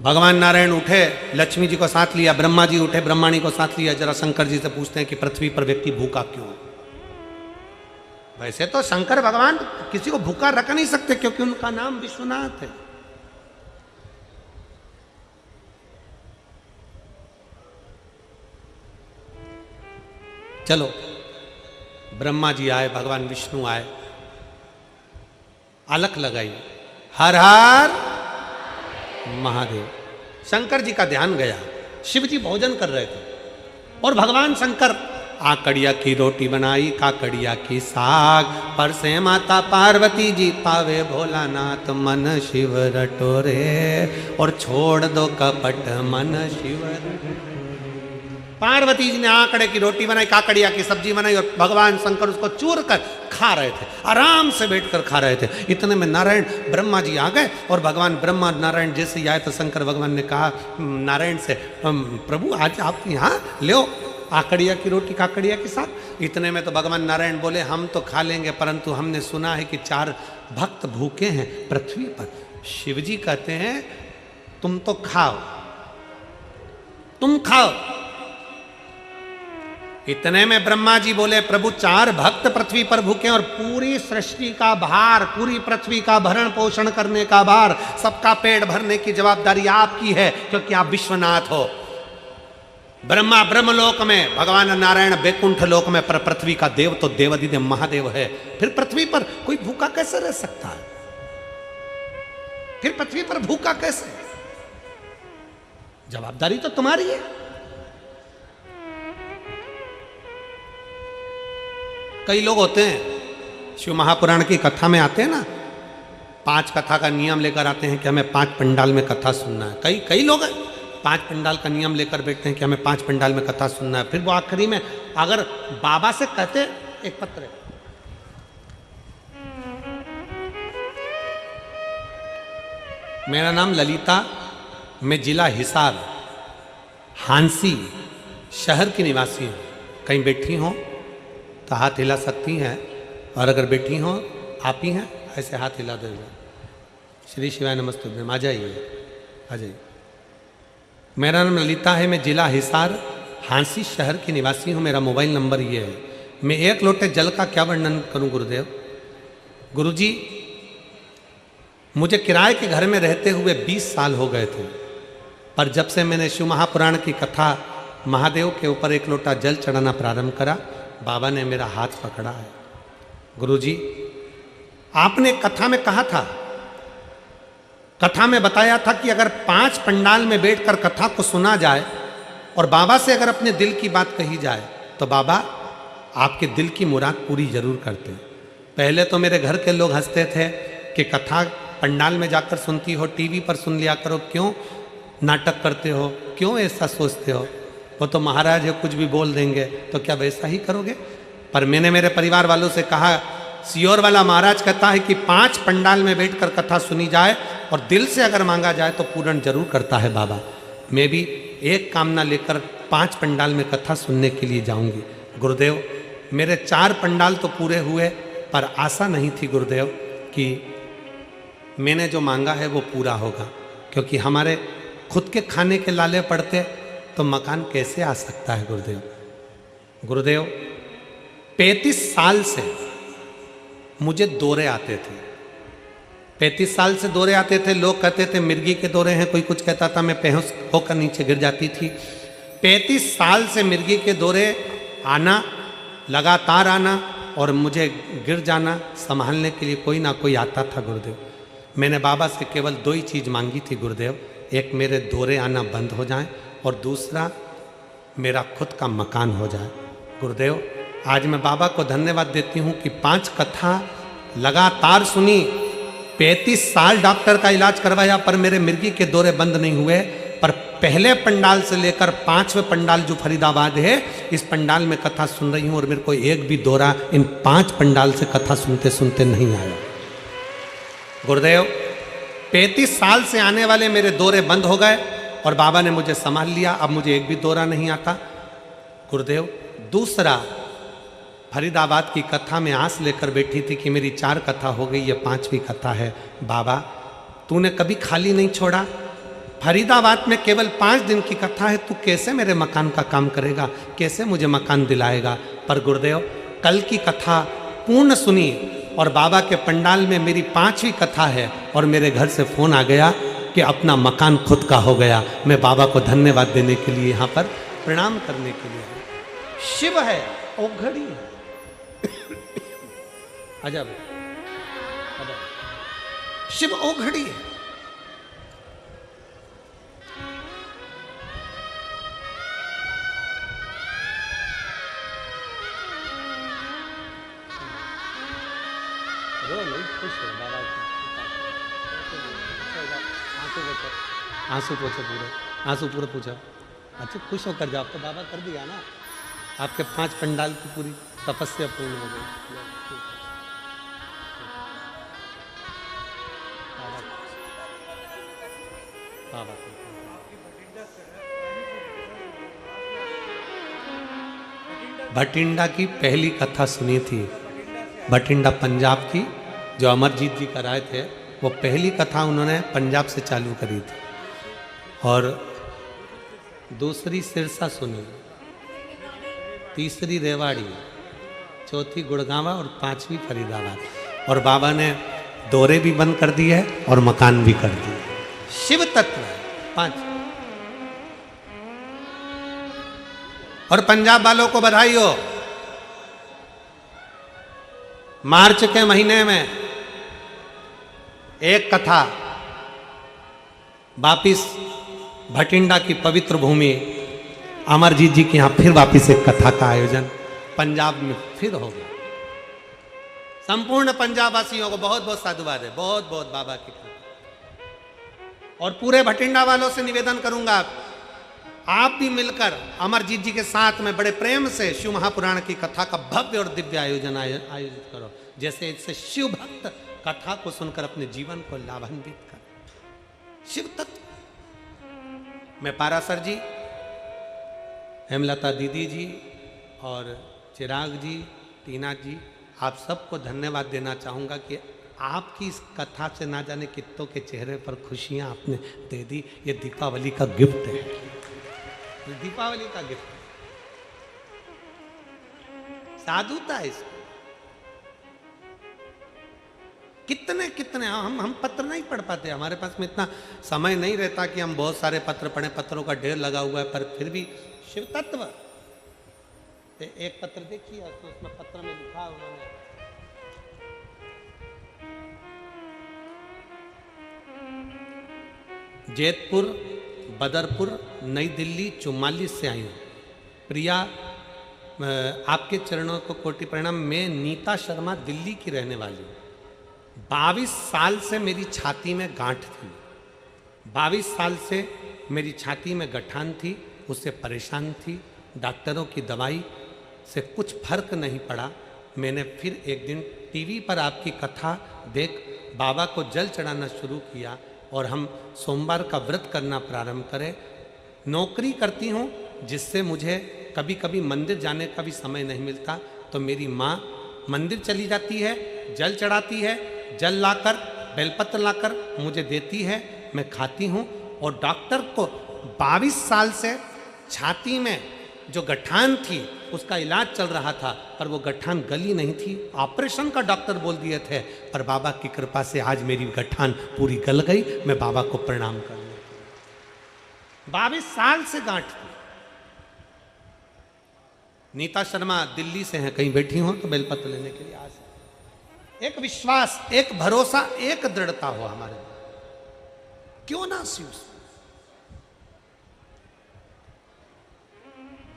भगवान नारायण उठे, लक्ष्मी जी को साथ लिया, ब्रह्मा जी उठे, ब्रह्माणी को साथ लिया। जरा शंकर जी से पूछते हैं कि पृथ्वी पर व्यक्ति भूखा क्यों? वैसे तो शंकर भगवान किसी को भूखा रख नहीं सकते क्योंकि उनका नाम विश्वनाथ है। चलो, ब्रह्मा जी आए, भगवान विष्णु आए, अलख लगाई, हर हर महादेव। शंकर जी का ध्यान गया, शिव जी भोजन कर रहे थे और भगवान शंकर आकड़िया की रोटी बनाई, काकड़िया की साग, पर से माता पार्वती जी पावे भोलानाथ, मन शिव रटोरे और छोड़ दो कपट मन शिव। पार्वती जी ने आकड़े की रोटी बनाई, काकड़िया की सब्जी बनाई और भगवान शंकर उसको चूर कर खा रहे थे, आराम से बैठकर खा रहे थे। इतने में नारायण ब्रह्मा जी आ गए और भगवान ब्रह्मा नारायण जैसे ही आए तो शंकर भगवान ने कहा नारायण से, प्रभु आज आप यहाँ ले आकड़िया की रोटी काकड़िया के साथ। इतने में तो भगवान नारायण बोले, हम तो खा लेंगे परंतु हमने सुना है कि 4 भक्त भूखे हैं पृथ्वी पर। शिव जी कहते हैं तुम तो खाओ, तुम खाओ। इतने में ब्रह्मा जी बोले, प्रभु 4 भक्त पृथ्वी पर भूखे और पूरी सृष्टि का भार, पूरी पृथ्वी का भरण पोषण करने का भार, सबका पेट भरने की जवाबदारी आपकी है क्योंकि आप विश्वनाथ हो। ब्रह्मा ब्रह्मलोक में, भगवान नारायण बैकुंठ लोक में, पर पृथ्वी का देव तो देवाधिदेव महादेव है। फिर पृथ्वी पर कोई भूखा कैसे रह सकता है? फिर पृथ्वी पर भूखा कैसे? जवाबदारी तो तुम्हारी है। कई लोग होते हैं शिव महापुराण की कथा में आते हैं ना, 5 कथा का नियम लेकर आते हैं कि हमें 5 पंडाल में कथा सुनना है। कई लोग हैं 5 पंडाल का नियम लेकर बैठते हैं कि हमें 5 पंडाल में कथा सुनना है। फिर वो आखिरी में अगर बाबा से कहते, एक पत्र, मेरा नाम ललिता, मैं जिला हिसार हांसी शहर की निवासी हूँ, कहीं बैठी हो तो हाथ हिला सकती हैं और अगर बैठी हो आप ही हैं ऐसे हाथ हिला देंगे। श्री शिवाय नमस्ते, आ जाइए, आ जाइए। मेरा नाम ललिता है, मैं जिला हिसार हांसी शहर की निवासी हूँ, मेरा मोबाइल नंबर ये है। मैं 1 लोटे जल का क्या वर्णन करूँ गुरुदेव? गुरुजी, मुझे किराए के घर में रहते हुए 20 साल हो गए थे, पर जब से मैंने शिव महापुराण की कथा महादेव के ऊपर 1 लोटा जल चढ़ाना प्रारंभ करा, बाबा ने मेरा हाथ पकड़ा है। गुरुजी, आपने कथा में कहा था, कथा में बताया था कि अगर 5 पंडाल में बैठकर कथा को सुना जाए और बाबा से अगर अपने दिल की बात कही जाए तो बाबा आपके दिल की मुराद पूरी जरूर करते हैं। पहले तो मेरे घर के लोग हंसते थे कि कथा पंडाल में जाकर सुनती हो, टीवी पर सुन लिया करो, क्यों नाटक करते हो, क्यों ऐसा सोचते हो, वो तो महाराज है कुछ भी बोल देंगे, तो क्या वैसा ही करोगे। पर मैंने मेरे परिवार वालों से कहा, सियोर वाला महाराज कहता है कि 5 पंडाल में बैठकर कथा सुनी जाए और दिल से अगर मांगा जाए तो पूर्ण जरूर करता है बाबा। मैं भी एक कामना लेकर 5 पंडाल में कथा सुनने के लिए जाऊंगी। गुरुदेव मेरे 4 पंडाल तो पूरे हुए, पर आशा नहीं थी गुरुदेव कि मैंने जो मांगा है वो पूरा होगा, क्योंकि हमारे खुद के खाने के लाले पड़ते तो मकान कैसे आ सकता है गुरुदेव। गुरुदेव 35 साल से मुझे दौरे आते थे, 35 साल से दौरे आते थे। लोग कहते थे मिर्गी के दौरे हैं, कोई कुछ कहता था, मैं बेहोश होकर नीचे गिर जाती थी। 35 साल से मिर्गी के दौरे आना, लगातार आना और मुझे गिर जाना, संभालने के लिए कोई ना कोई आता था गुरुदेव। मैंने बाबा से केवल 2 ही चीज़ मांगी थी गुरुदेव, एक मेरे दौरे आना बंद हो जाए और दूसरा मेरा खुद का मकान हो जाए। गुरुदेव आज मैं बाबा को धन्यवाद देती हूँ कि 5 कथा लगातार सुनी, 35 साल डॉक्टर का इलाज करवाया, पर मेरे मिर्गी के दौरे बंद नहीं हुए। पर पहले पंडाल से लेकर 5वें पंडाल जो फरीदाबाद है, इस पंडाल में कथा सुन रही हूँ और मेरे को एक भी दौरा इन 5 पंडाल से कथा सुनते सुनते नहीं आया। गुरुदेव 35 साल से आने वाले मेरे दौरे बंद हो गए और बाबा ने मुझे संभाल लिया, अब मुझे एक भी दौरा नहीं आता। गुरुदेव दूसरा, फरीदाबाद की कथा में आस लेकर बैठी थी कि मेरी 4 कथा हो गई, ये 5वीं कथा है। बाबा तूने कभी खाली नहीं छोड़ा, फरीदाबाद में केवल 5 दिन की कथा है, तू कैसे मेरे मकान का काम करेगा, कैसे मुझे मकान दिलाएगा। पर गुरुदेव कल की कथा पूर्ण सुनी और बाबा के पंडाल में मेरी 5वीं कथा है और मेरे घर से फ़ोन आ गया कि अपना मकान खुद का हो गया। मैं बाबा को धन्यवाद देने के लिए यहाँ पर प्रणाम करने के लिए आया। शिव है ओघड़ी है, अजब शिव ओघड़ी है। आंसू पोछो पूरे, आंसू पूरे पूछो। अच्छा खुश होकर जाओ, तो बाबा कर दिया ना, आपके 5 पंडाल की पूरी तपस्या पूर्ण हो गई। भटिंडा की पहली कथा सुनी थी, भटिंडा पंजाब की, जो अमरजीत जी कराए थे, वो पहली कथा उन्होंने पंजाब से चालू करी थी। और दूसरी सिरसा सुनी, तीसरी रेवाड़ी, चौथी गुड़गांवा और 5वीं फरीदाबाद। और बाबा ने दौरे भी बंद कर दिए और मकान भी कर दिए। शिव तत्व 5। और पंजाब वालों को बधाई हो, मार्च के महीने में एक कथा वापिस भटिंडा की पवित्र भूमि अमरजीत जी के यहाँ फिर वापिस एक कथा का आयोजन पंजाब में फिर हो गया। संपूर्ण पंजाब वासियों को बहुत बहुत साधुवाद है, बहुत बहुत बाबा की कृपा। और पूरे भटिंडा वालों से निवेदन करूंगा, आप भी मिलकर अमरजीत जी के साथ में बड़े प्रेम से शिव महापुराण की कथा का भव्य और दिव्य आयोजन आयोजित करो, जैसे इससे शिव भक्त कथा को सुनकर अपने जीवन को लाभान्वित कर। शिव तत्व मैं पारासर जी, हेमलता दीदी जी और चिराग जी, टीना जी, आप सबको धन्यवाद देना चाहूँगा कि आपकी इस कथा से ना जाने कितनों के चेहरे पर खुशियाँ आपने दे दी। ये दीपावली का गिफ्ट है, दीपावली का गिफ्ट, साधुता है इसको। कितने कितने हम पत्र नहीं पढ़ पाते, हमारे पास में इतना समय नहीं रहता कि हम बहुत सारे पत्र पढ़ें, पत्रों का ढेर लगा हुआ है, पर फिर भी शिव तत्व। एक पत्र देखिए, तो उसमें पत्र में लिखा उन्होंने, जैतपुर बदरपुर नई दिल्ली 44 से आई हूँ। प्रिया, आपके चरणों को कोटि प्रणाम। मैं नीता शर्मा दिल्ली की रहने वाली हूँ। 22 साल से मेरी छाती में गांठ थी। 22 साल से मेरी छाती में गठान थी, उससे परेशान थी। डॉक्टरों की दवाई से कुछ फर्क नहीं पड़ा। मैंने फिर एक दिन टीवी पर आपकी कथा देख बाबा को जल चढ़ाना शुरू किया और हम सोमवार का व्रत करना प्रारंभ करें। नौकरी करती हूँ जिससे मुझे कभी कभी मंदिर जाने का भी समय नहीं मिलता, तो मेरी माँ मंदिर चली जाती है, जल चढ़ाती है, जल लाकर बेलपत्र लाकर मुझे देती है, मैं खाती हूँ। और डॉक्टर को 22 साल से छाती में जो गठान थी उसका इलाज चल रहा था, पर वो गठान गली नहीं थी। ऑपरेशन का डॉक्टर बोल दिए थे, पर बाबा की कृपा से आज मेरी गठान पूरी गल गई। मैं बाबा को प्रणाम करने 22 साल से गांठ थी। नीता शर्मा दिल्ली से हैं, कहीं बैठी हो तो बेलपत्र लेने के लिए आज। एक विश्वास, एक भरोसा, एक दृढ़ता हो हमारे, क्यों ना शिव।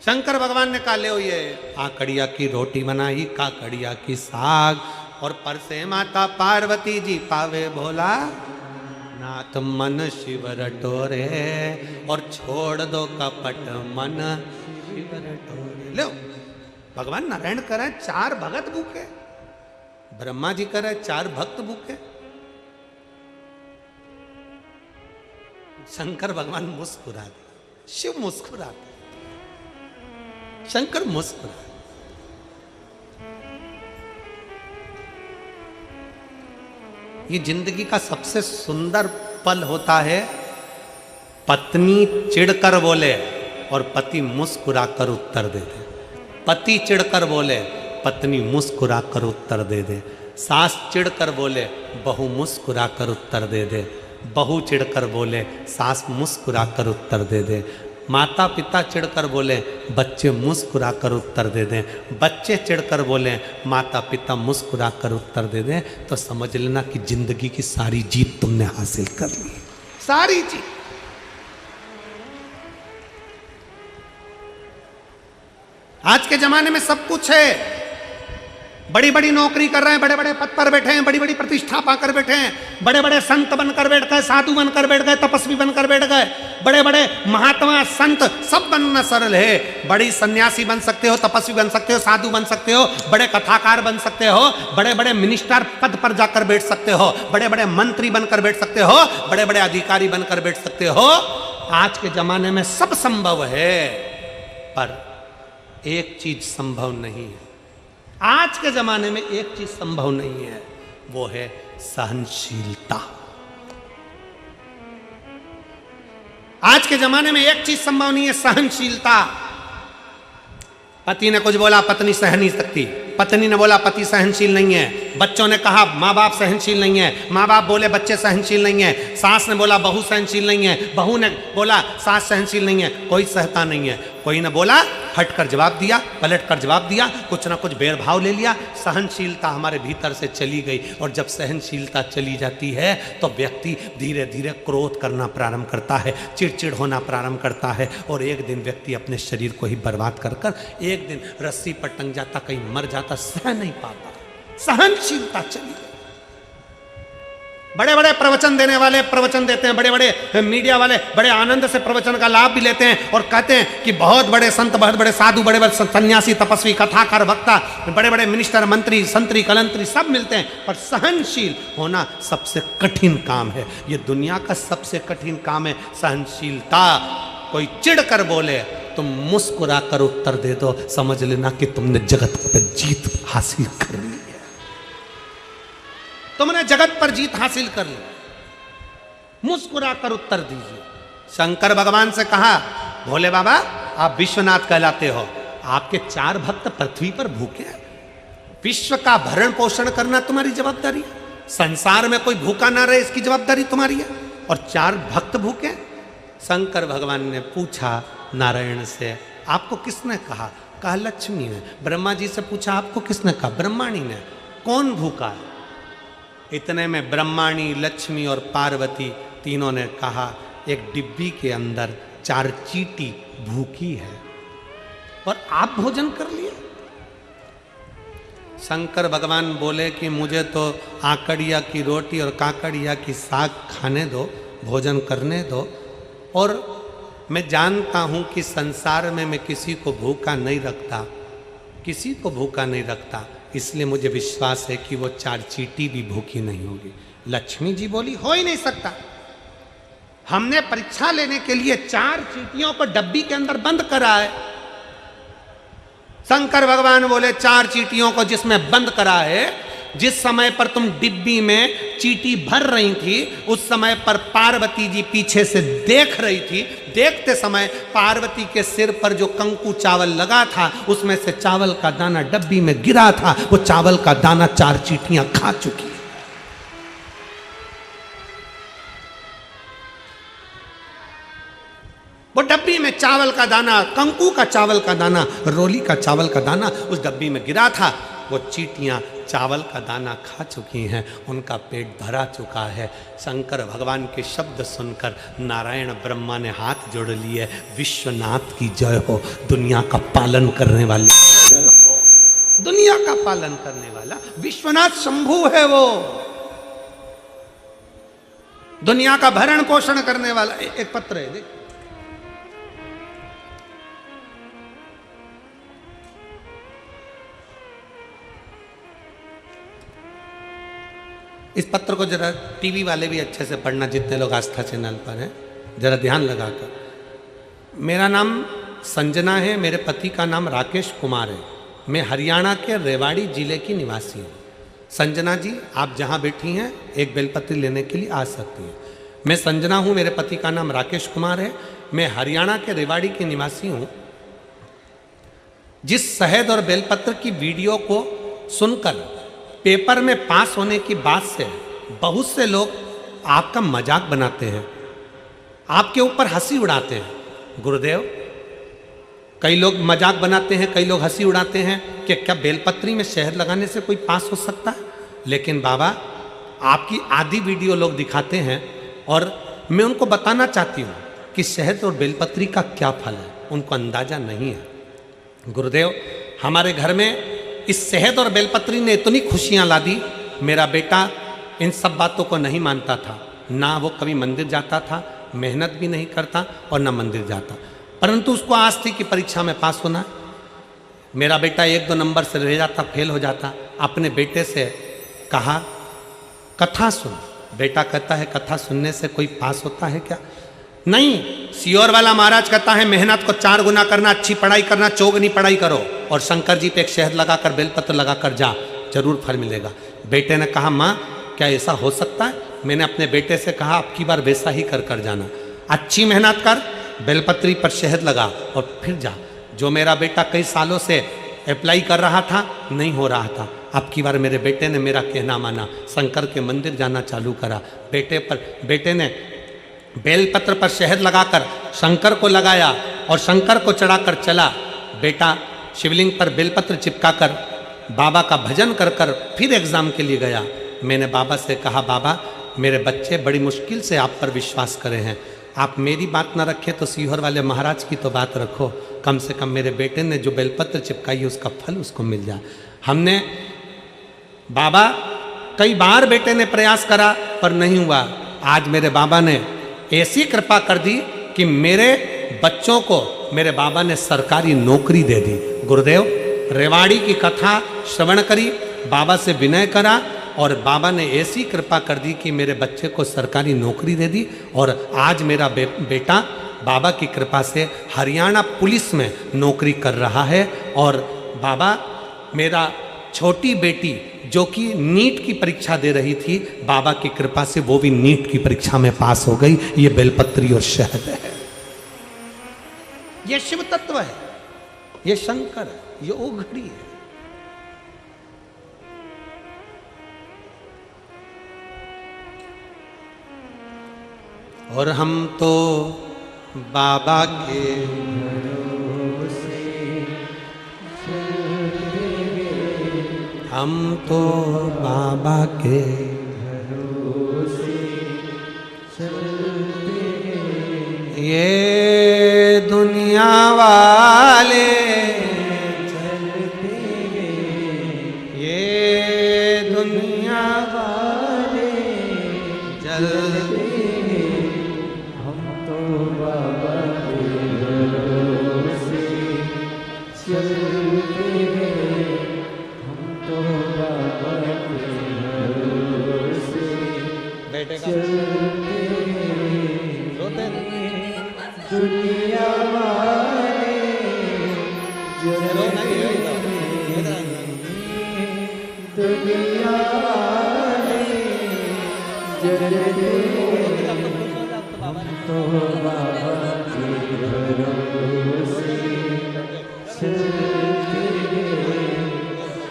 शंकर भगवान ने कहा ले ये काकड़िया की रोटी बनाई, काकड़िया की साग, और पर से माता पार्वती जी पावे भोला नाथ मन शिव रटोरे, और छोड़ दो कपट मन शिव रटोरे। लो भगवान नारायण करे 4 भगत भूखे, ब्रह्मा जी करे 4 भक्त भूखे। शंकर भगवान मुस्कुराते, शिव मुस्कुराते, शंकर मुस्कुरा। ये जिंदगी का सबसे सुंदर पल होता है, पत्नी चिढ़कर बोले और पति मुस्कुराकर उत्तर दे दे। पति चिढ़कर बोले, पत्नी मुस्कुराकर उत्तर दे दे। सास चिढ़कर बोले, बहू मुस्कुराकर उत्तर दे दे। बहू चिढ़कर बोले, सास मुस्कुराकर उत्तर दे दे। माता पिता चिढ़कर बोले, बच्चे मुस्कुराकर उत्तर दे दें। बच्चे चिढ़कर बोले, माता पिता मुस्कुराकर उत्तर दे दें। तो समझ लेना कि जिंदगी की सारी जीत तुमने हासिल कर ली, सारी जीत। आज के जमाने में सब कुछ है, बड़ी बड़ी नौकरी कर रहे हैं, बड़े बड़े पद पर बैठे हैं, बड़ी बड़ी प्रतिष्ठा पाकर बैठे हैं, बड़े बड़े संत बनकर बैठ गए, साधु बनकर बैठ गए, तपस्वी बनकर बैठ गए, बड़े बड़े महात्मा संत सब बनना सरल है। बड़ी सन्यासी बन सकते हो, तपस्वी बन सकते हो, साधु बन सकते हो, बड़े कथाकार बन सकते हो, बड़े बड़े मिनिस्टर पद पर जाकर बैठ सकते हो, बड़े बड़े मंत्री बनकर बैठ सकते हो, बड़े बड़े अधिकारी बनकर बैठ सकते हो। आज के जमाने में सब संभव है, पर एक चीज संभव नहीं है। आज के जमाने में एक चीज संभव नहीं है, वो है सहनशीलता। आज के जमाने में एक चीज संभव नहीं है, सहनशीलता। पति ने कुछ बोला, पत्नी सह नहीं सकती। पत्नी ने बोला, पति सहनशील नहीं है। बच्चों ने कहा, माँ बाप सहनशील नहीं है। माँ बाप बोले, बच्चे सहनशील नहीं है। सास ने बोला, बहू सहनशील नहीं है। बहू ने बोला, सास सहनशील नहीं है। कोई सहता नहीं है। कोई ने बोला, हटकर जवाब दिया, पलटकर जवाब दिया, कुछ ना कुछ भेदभाव ले लिया। सहनशीलता हमारे भीतर से चली गई, और जब सहनशीलता चली जाती है तो व्यक्ति धीरे धीरे क्रोध करना प्रारंभ करता है, चिड़चिड़ होना प्रारंभ करता है, और एक दिन व्यक्ति अपने शरीर को ही बर्बाद कर कर एक दिन रस्सी पर टंग जाता, कहीं मर जाता, सह नहीं पाता। सहनशीलता चली गई। बड़े बड़े प्रवचन देने वाले प्रवचन देते हैं, बड़े बड़े मीडिया वाले बड़े आनंद से प्रवचन का लाभ भी लेते हैं और कहते हैं कि बहुत बड़े संत, बहुत बड़े साधु, बड़े बड़े सन्यासी, तपस्वी, कथाकार, वक्ता, बड़े बड़े मिनिस्टर, मंत्री, संतरी, कलंतरी सब मिलते हैं, पर सहनशील होना सबसे कठिन काम है। ये दुनिया का सबसे कठिन काम है, सहनशीलता। कोई चिढ़ कर बोले, तुम मुस्कुरा कर उत्तर दे दो, समझ लेना कि तुमने जगत पर जीत हासिल कर ली है। तुमने जगत पर जीत हासिल कर ली। मुस्कुरा कर उत्तर दीजिए। शंकर भगवान से कहा, भोले बाबा आप विश्वनाथ कहलाते हो, आपके 4 भक्त पृथ्वी पर भूखे हैं, विश्व का भरण पोषण करना तुम्हारी जवाबदारी है, संसार में कोई भूखा ना रहे इसकी जवाबदारी तुम्हारी है, और 4 भक्त भूखे। शंकर भगवान ने पूछा नारायण से, आपको किसने कहा? कहा लक्ष्मी ने। ब्रह्मा जी से पूछा, आपको किसने कहा? ब्रह्माणी ने। कौन भूखा है? इतने में ब्रह्माणी, लक्ष्मी और पार्वती तीनों ने कहा, एक डिब्बी के अंदर 4 चींटी भूखी है और आप भोजन कर लिए। शंकर भगवान बोले कि मुझे तो आकड़िया की रोटी और काकड़िया की साग खाने दो, भोजन करने दो, और मैं जानता हूँ कि संसार में मैं किसी को भूखा नहीं रखता, किसी को भूखा नहीं रखता, इसलिए मुझे विश्वास है कि वो 4 चींटी भी भूखी नहीं होगी। लक्ष्मी जी बोली हो ही नहीं सकता, हमने परीक्षा लेने के लिए 4 चींटियों को डब्बी के अंदर बंद करा है। शंकर भगवान बोले 4 चींटियों को जिसमें बंद करा है, जिस समय पर तुम डिब्बी में चींटी भर रही थी उस समय पर पार्वती जी पीछे से देख रही थी। देखते समय पार्वती के सिर पर जो कंकु चावल लगा था उसमें से चावल का दाना डब्बी में गिरा था, वो चावल का दाना 4 चींटियां खा चुकी। वो डब्बी में चावल का दाना, कंकु का चावल का दाना, रोली का चावल का दाना उस डब्बी में गिरा था। वो चींटियां चावल का दाना खा चुकी हैं, उनका पेट भरा चुका है। शंकर भगवान के शब्द सुनकर नारायण ब्रह्मा ने हाथ जोड़ लिए, विश्वनाथ की जय हो, दुनिया का पालन करने वाले, दुनिया का पालन करने वाला विश्वनाथ शंभु है। वो दुनिया का भरण पोषण करने वाला। एक पत्र है, देख, इस पत्र को जरा टीवी वाले भी अच्छे से पढ़ना, जितने लोग आस्था चैनल पर हैं, जरा ध्यान लगाकर। मेरा नाम संजना है, मेरे पति का नाम राकेश कुमार है, मैं हरियाणा के रेवाड़ी जिले की निवासी हूँ। संजना जी आप जहाँ बैठी हैं एक बेलपत्री लेने के लिए आ सकती हैं। मैं संजना हूँ, मेरे पति का नाम राकेश कुमार है, मैं हरियाणा के रेवाड़ी की निवासी हूँ। जिस शहद और बेलपत्र की वीडियो को सुनकर पेपर में पास होने की बात से बहुत से लोग आपका मजाक बनाते हैं, आपके ऊपर हंसी उड़ाते हैं। गुरुदेव, कई लोग मजाक बनाते हैं, कई लोग हंसी उड़ाते हैं कि क्या बेलपत्री में शहद लगाने से कोई पास हो सकता है। लेकिन बाबा, आपकी आधी वीडियो लोग दिखाते हैं और मैं उनको बताना चाहती हूँ कि शहद और बेलपत्री का क्या फल है, उनको अंदाजा नहीं है। गुरुदेव, हमारे घर में इस शहद और बेलपत्री ने इतनी खुशियां ला दी। मेरा बेटा इन सब बातों को नहीं मानता था, ना वो कभी मंदिर जाता था, मेहनत भी नहीं करता और ना मंदिर जाता, परंतु उसको आस थी कि परीक्षा में पास होना है। मेरा बेटा 1-2 नंबर से रह जाता, फेल हो जाता। अपने बेटे से कहा कथा सुन। बेटा कहता है कथा सुनने से कोई पास होता है क्या? नहीं, सियोर वाला महाराज कहता है मेहनत को 4 गुना करना, अच्छी पढ़ाई करना, चौगुनी पढ़ाई करो और शंकर जी पे एक शहद लगाकर बेलपत्र लगाकर जा, जरूर फल मिलेगा। बेटे ने कहा माँ क्या ऐसा हो सकता है? मैंने अपने बेटे से कहा अब की बार वैसा ही कर जाना, अच्छी मेहनत कर, बेलपत्री पर शहद लगा और फिर जा। जो मेरा बेटा कई सालों से अप्लाई कर रहा था, नहीं हो रहा था, अब की बार मेरे बेटे ने मेरा कहना माना, शंकर के मंदिर जाना चालू करा। बेटे ने बेलपत्र पर शहद लगाकर शंकर को लगाया और शंकर को चढ़ाकर चला। बेटा शिवलिंग पर बेलपत्र चिपकाकर बाबा का भजन कर फिर एग्ज़ाम के लिए गया। मैंने बाबा से कहा बाबा मेरे बच्चे बड़ी मुश्किल से आप पर विश्वास करे हैं, आप मेरी बात ना रखें तो सीहोर वाले महाराज की तो बात रखो, कम से कम मेरे बेटे ने जो बेलपत्र चिपकाई है उसका फल उसको मिल जाए। हमने बाबा कई बार बेटे ने प्रयास करा पर नहीं हुआ। आज मेरे बाबा ने ऐसी कृपा कर दी कि मेरे बच्चों को मेरे बाबा ने सरकारी नौकरी दे दी। गुरुदेव, रेवाड़ी की कथा श्रवण करी, बाबा से विनय करा और बाबा ने ऐसी कृपा कर दी कि मेरे बच्चे को सरकारी नौकरी दे दी और आज मेरा बेटा बाबा की कृपा से हरियाणा पुलिस में नौकरी कर रहा है। और बाबा, मेरा छोटी बेटी जो कि नीट की परीक्षा दे रही थी, बाबा की कृपा से वो भी नीट की परीक्षा में पास हो गई। ये बेलपत्री और शहद है, ये शिव तत्व है, ये शंकर है, ये ओघड़ी है। और हम तो बाबा के हम तो बाबा के ये दुनिया वाले चलते ये दुनिया वाले जलते हम तो बाबा के भरोसे चलते हैं, हम तो बाबा के भरोसे बेटे का चलते हैं। रोते हैं। दुनिया वाले रो नहीं है इधर। दुनिया वाले जलते तो बाबा के भरोसे चलते हैं,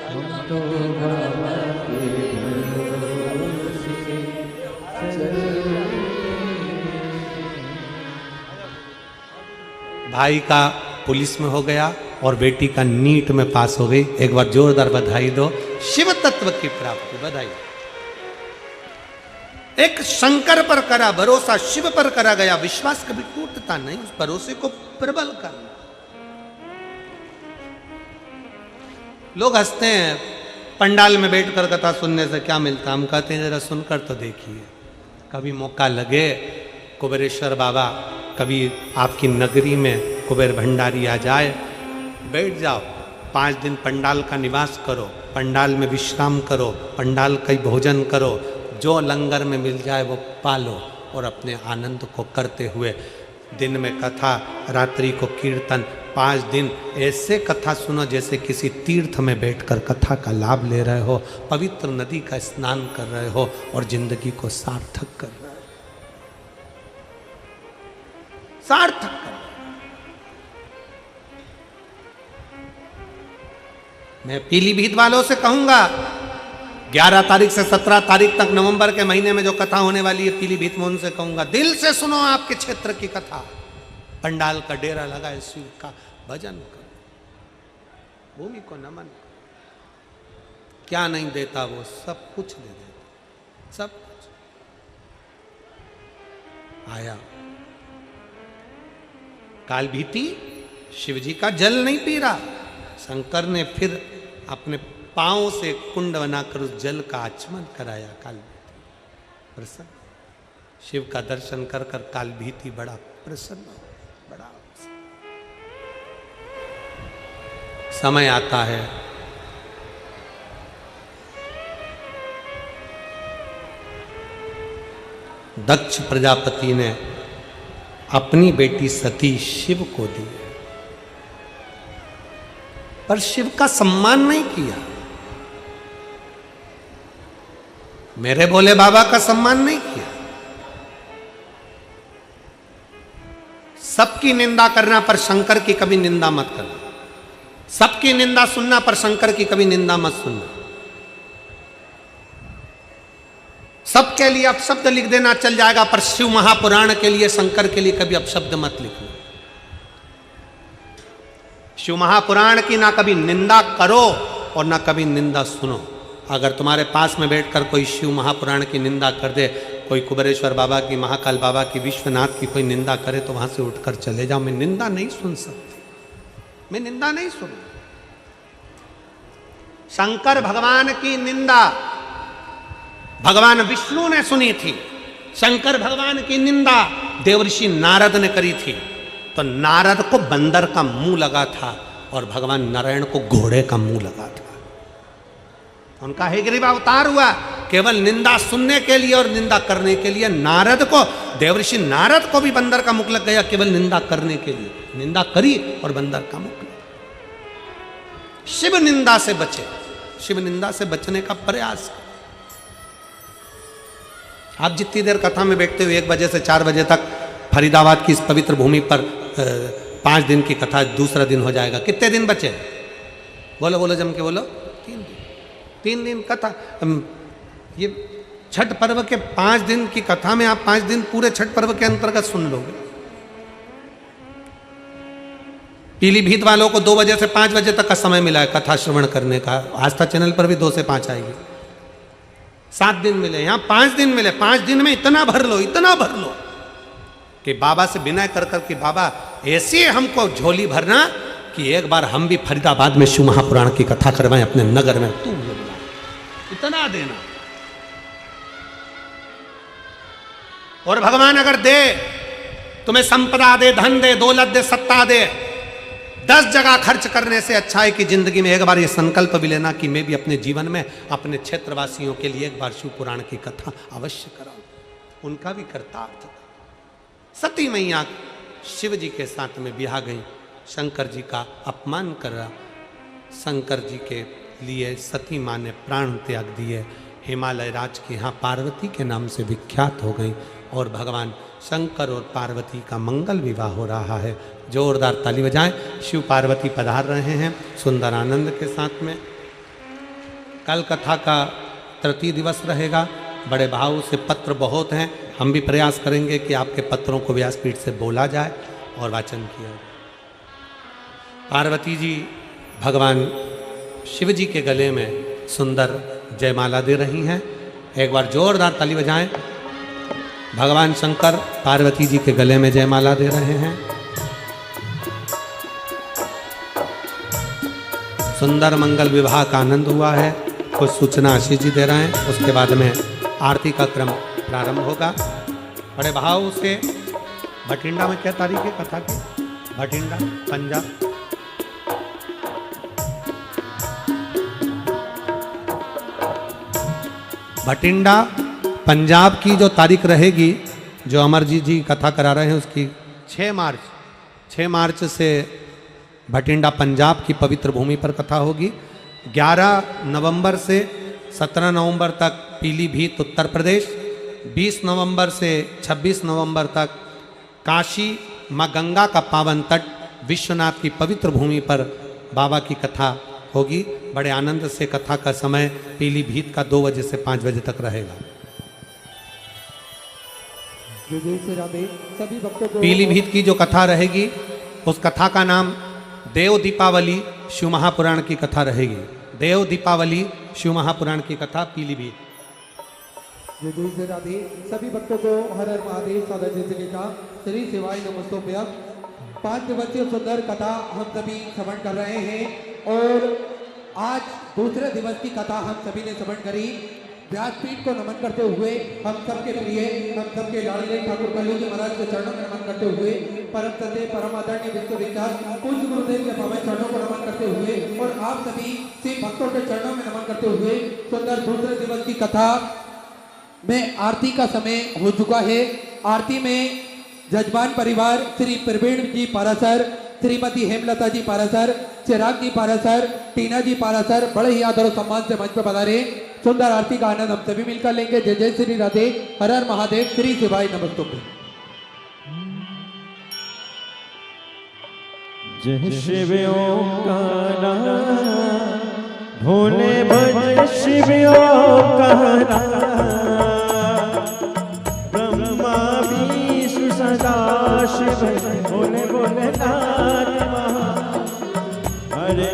हम तो बाबा के भरोसे चलते। भाई का पुलिस में हो गया और बेटी का नीट में पास हो गई। एक बार जोरदार बधाई दो। शिव तत्व की प्राप्ति, बधाई। एक शंकर पर करा भरोसा, शिव पर करा गया विश्वास कभी टूटता नहीं। उस भरोसे को प्रबल करना। लोग हंसते हैं पंडाल में बैठकर कथा सुनने से क्या मिलता। हम कहते हैं जरा सुनकर तो देखिए। कभी मौका लगे कुबेरेश्वर बाबा, कभी आपकी नगरी में कुबेर भंडारी आ जाए, बैठ जाओ, 5 दिन पंडाल का निवास करो, पंडाल में विश्राम करो, पंडाल का ही भोजन करो, जो लंगर में मिल जाए वो पालो और अपने आनंद को करते हुए दिन में कथा, रात्रि को कीर्तन, 5 दिन ऐसे कथा सुनो जैसे किसी तीर्थ में बैठकर कथा का लाभ ले रहे हो, पवित्र नदी का स्नान कर रहे हो और जिंदगी को सार्थक कर रहे हो। सार्थक कर। मैं पीलीभीत वालों से कहूंगा 11 तारीख से 17 तारीख तक नवंबर के महीने में जो कथा होने वाली है पीलीभीत में, उनसे कहूंगा दिल से सुनो आपके क्षेत्र की कथा। पंडाल का डेरा लगाए, शिव का भजन करो, भूमि को नमन करो। क्या नहीं देता वो सब कुछ दे देता, सब कुछ। आया काल भीति, शिव जी का जल नहीं पी रहा। शंकर ने फिर अपने पांव से कुंड बनाकर उस जल का आचमन कराया। काल भीति प्रसन्न, शिव का दर्शन कर कर काल भीति बड़ा प्रसन्न, बड़ा समय आता है दक्ष प्रजापति ने अपनी बेटी सती शिव को दी, पर शिव का सम्मान नहीं किया। मेरे भोले बाबा का सम्मान नहीं किया। सबकी निंदा करना पर शंकर की कभी निंदा मत करना। सबकी निंदा सुनना पर शंकर की कभी निंदा मत सुनना। सबके लिए अपशब्द लिख देना चल जाएगा, पर शिव महापुराण के लिए, शंकर के लिए कभी अपशब्द मत लिखना। शिव महापुराण की ना कभी निंदा करो और ना कभी निंदा सुनो। अगर तुम्हारे पास में बैठकर कोई शिव महापुराण की निंदा कर दे, कोई कुबेरेश्वर बाबा की, महाकाल बाबा की, विश्वनाथ की कोई निंदा करे, तो वहां से उठकर चले जाओ। मैं निंदा नहीं सुन सकती, मैं निंदा नहीं सुन। शंकर भगवान की निंदा भगवान विष्णु ने सुनी थी। शंकर भगवान की निंदा देवर्षि नारद ने करी थी। तो नारद को बंदर का मुंह लगा था और भगवान नारायण को घोड़े का मुंह लगा था। उनका हयग्रीव अवतार हुआ केवल निंदा सुनने के लिए और निंदा करने के लिए। नारद को, देवर्षि नारद को भी बंदर का मुख लग गया केवल निंदा करने के लिए। निंदा करी और बंदर का मुख लगा। शिव निंदा से बचे, शिव निंदा से बचने का प्रयास। आप जितनी देर कथा में बैठते हो, 1 बजे से 4 बजे तक फरीदाबाद की इस पवित्र भूमि पर 5 दिन की कथा, दूसरा दिन हो जाएगा। कितने दिन बचे? बोलो बोलो, जम के बोलो। 3 दिन। 3 दिन कथा। ये छठ पर्व के 5 दिन की कथा में आप 5 दिन पूरे छठ पर्व के अंतर्गत सुन लोगे। पीलीभीत वालों को 2 बजे से 5 बजे तक का समय मिला है कथा श्रवण करने का। आस्था चैनल पर भी 2 से 5 आएगी। 7 दिन मिले, यहाँ 5 दिन मिले। 5 दिन में इतना भर लो, इतना भर लो। कि बाबा से विनय कर कर कि बाबा ऐसे हमको झोली भरना कि एक बार हम भी फरीदाबाद में शिव महापुराण की कथा करवाएं अपने नगर में, तू इतना देना। और भगवान अगर दे, तुम्हें संपदा दे, धन दे, दौलत दे, सत्ता दे, 10 जगह खर्च करने से अच्छा है कि जिंदगी में एक बार ये संकल्प भी लेना कि मैं भी अपने जीवन में अपने क्षेत्रवासियों के लिए एक बार शिव पुराण की कथा अवश्य कराऊं, उनका भी कर्तार्थ। सती मैया शिव जी के साथ में ब्याह गई, शंकर जी का अपमान कर रहा, शंकर जी के लिए सती माँ ने प्राण त्याग दिए, हिमालय राज के यहाँ पार्वती के नाम से विख्यात हो गई और भगवान शंकर और पार्वती का मंगल विवाह हो रहा है। जोरदार ताली बजाएं। शिव पार्वती पधार रहे हैं सुंदर आनंद के साथ में। कल कथा का तृतीय दिवस रहेगा। बड़े भाव से पत्र बहुत हैं, हम भी प्रयास करेंगे कि आपके पत्रों को व्यासपीठ से बोला जाए और वाचन किया जाए। पार्वती जी भगवान शिव जी के गले में सुंदर जयमाला दे रही हैं। एक बार जोरदार ताली बजाएं। भगवान शंकर पार्वती जी के गले में जयमाला दे रहे हैं। सुंदर मंगल विवाह का आनंद हुआ है। कुछ सूचना आशीष जी दे रहे हैं, उसके बाद में आरती का क्रम प्रारंभ होगा। बड़े भाव से भटिंडा में क्या तारीख है कथा की? भटिंडा पंजाब। भटिंडा पंजाब की जो तारीख रहेगी, जो अमरजीत जी कथा करा रहे हैं उसकी 6 मार्च से भटिंडा पंजाब की पवित्र भूमि पर कथा होगी। 11 नवंबर से 17 नवंबर तक पीलीभीत उत्तर प्रदेश, 20 नवंबर से 26 नवंबर तक काशी माँ गंगा का पावन तट विश्वनाथ की पवित्र भूमि पर बाबा की कथा होगी। बड़े आनंद से कथा का समय पीलीभीत का 2 बजे से 5 बजे तक रहेगा। सभी भक्तों को पीलीभीत की जो कथा रहेगी उस कथा का नाम देव दीपावली शिव महापुराण की कथा रहेगी। देव दीपावली शिव महापुराण की कथा पीलीभीत। राधे। सभी भक्तों को हर हर महादेव सादा जैसे का श्री शिवाय नमस्तोभ्य। 5 दिवसीय सुंदर कथा हम सभी श्रवण कर रहे हैं और आज दूसरे दिवस की कथा हम सभी ने श्रवण करी। व्यासपीठ को नमन करते हुए हम सबके प्रिय, हम सबके लाडले ठाकुर कल्लू जी महाराज के चरणों में नमन करते हुए, परम सत्य परम आदरणीय विश्वविख्यात पूज्य गुरुदेव के पवित्र चरणों को नमन करते हुए और आप सभी शिव भक्तों के चरणों में नमन करते हुए सुंदर दूसरे दिवस की कथा में आरती का समय हो चुका है। आरती में जजमान परिवार श्री प्रवीण जी पारासर, श्रीमती हेमलता जी पारासर, चिराग जी पारासर, टीना जी पारासर बड़े ही आदर और सम्मान से मंच पर पधारे। सुंदर आरती का आनंद हम सभी मिलकर लेंगे। जय जय श्री राधे, हर हर महादेव, श्री शिवाय नमस्तुभ्यं। जय शिव ओंकारा भोले भज शिव ओंकारा, ब्रह्मा विष्णु सदा शिव भोले भोले नाथ हरे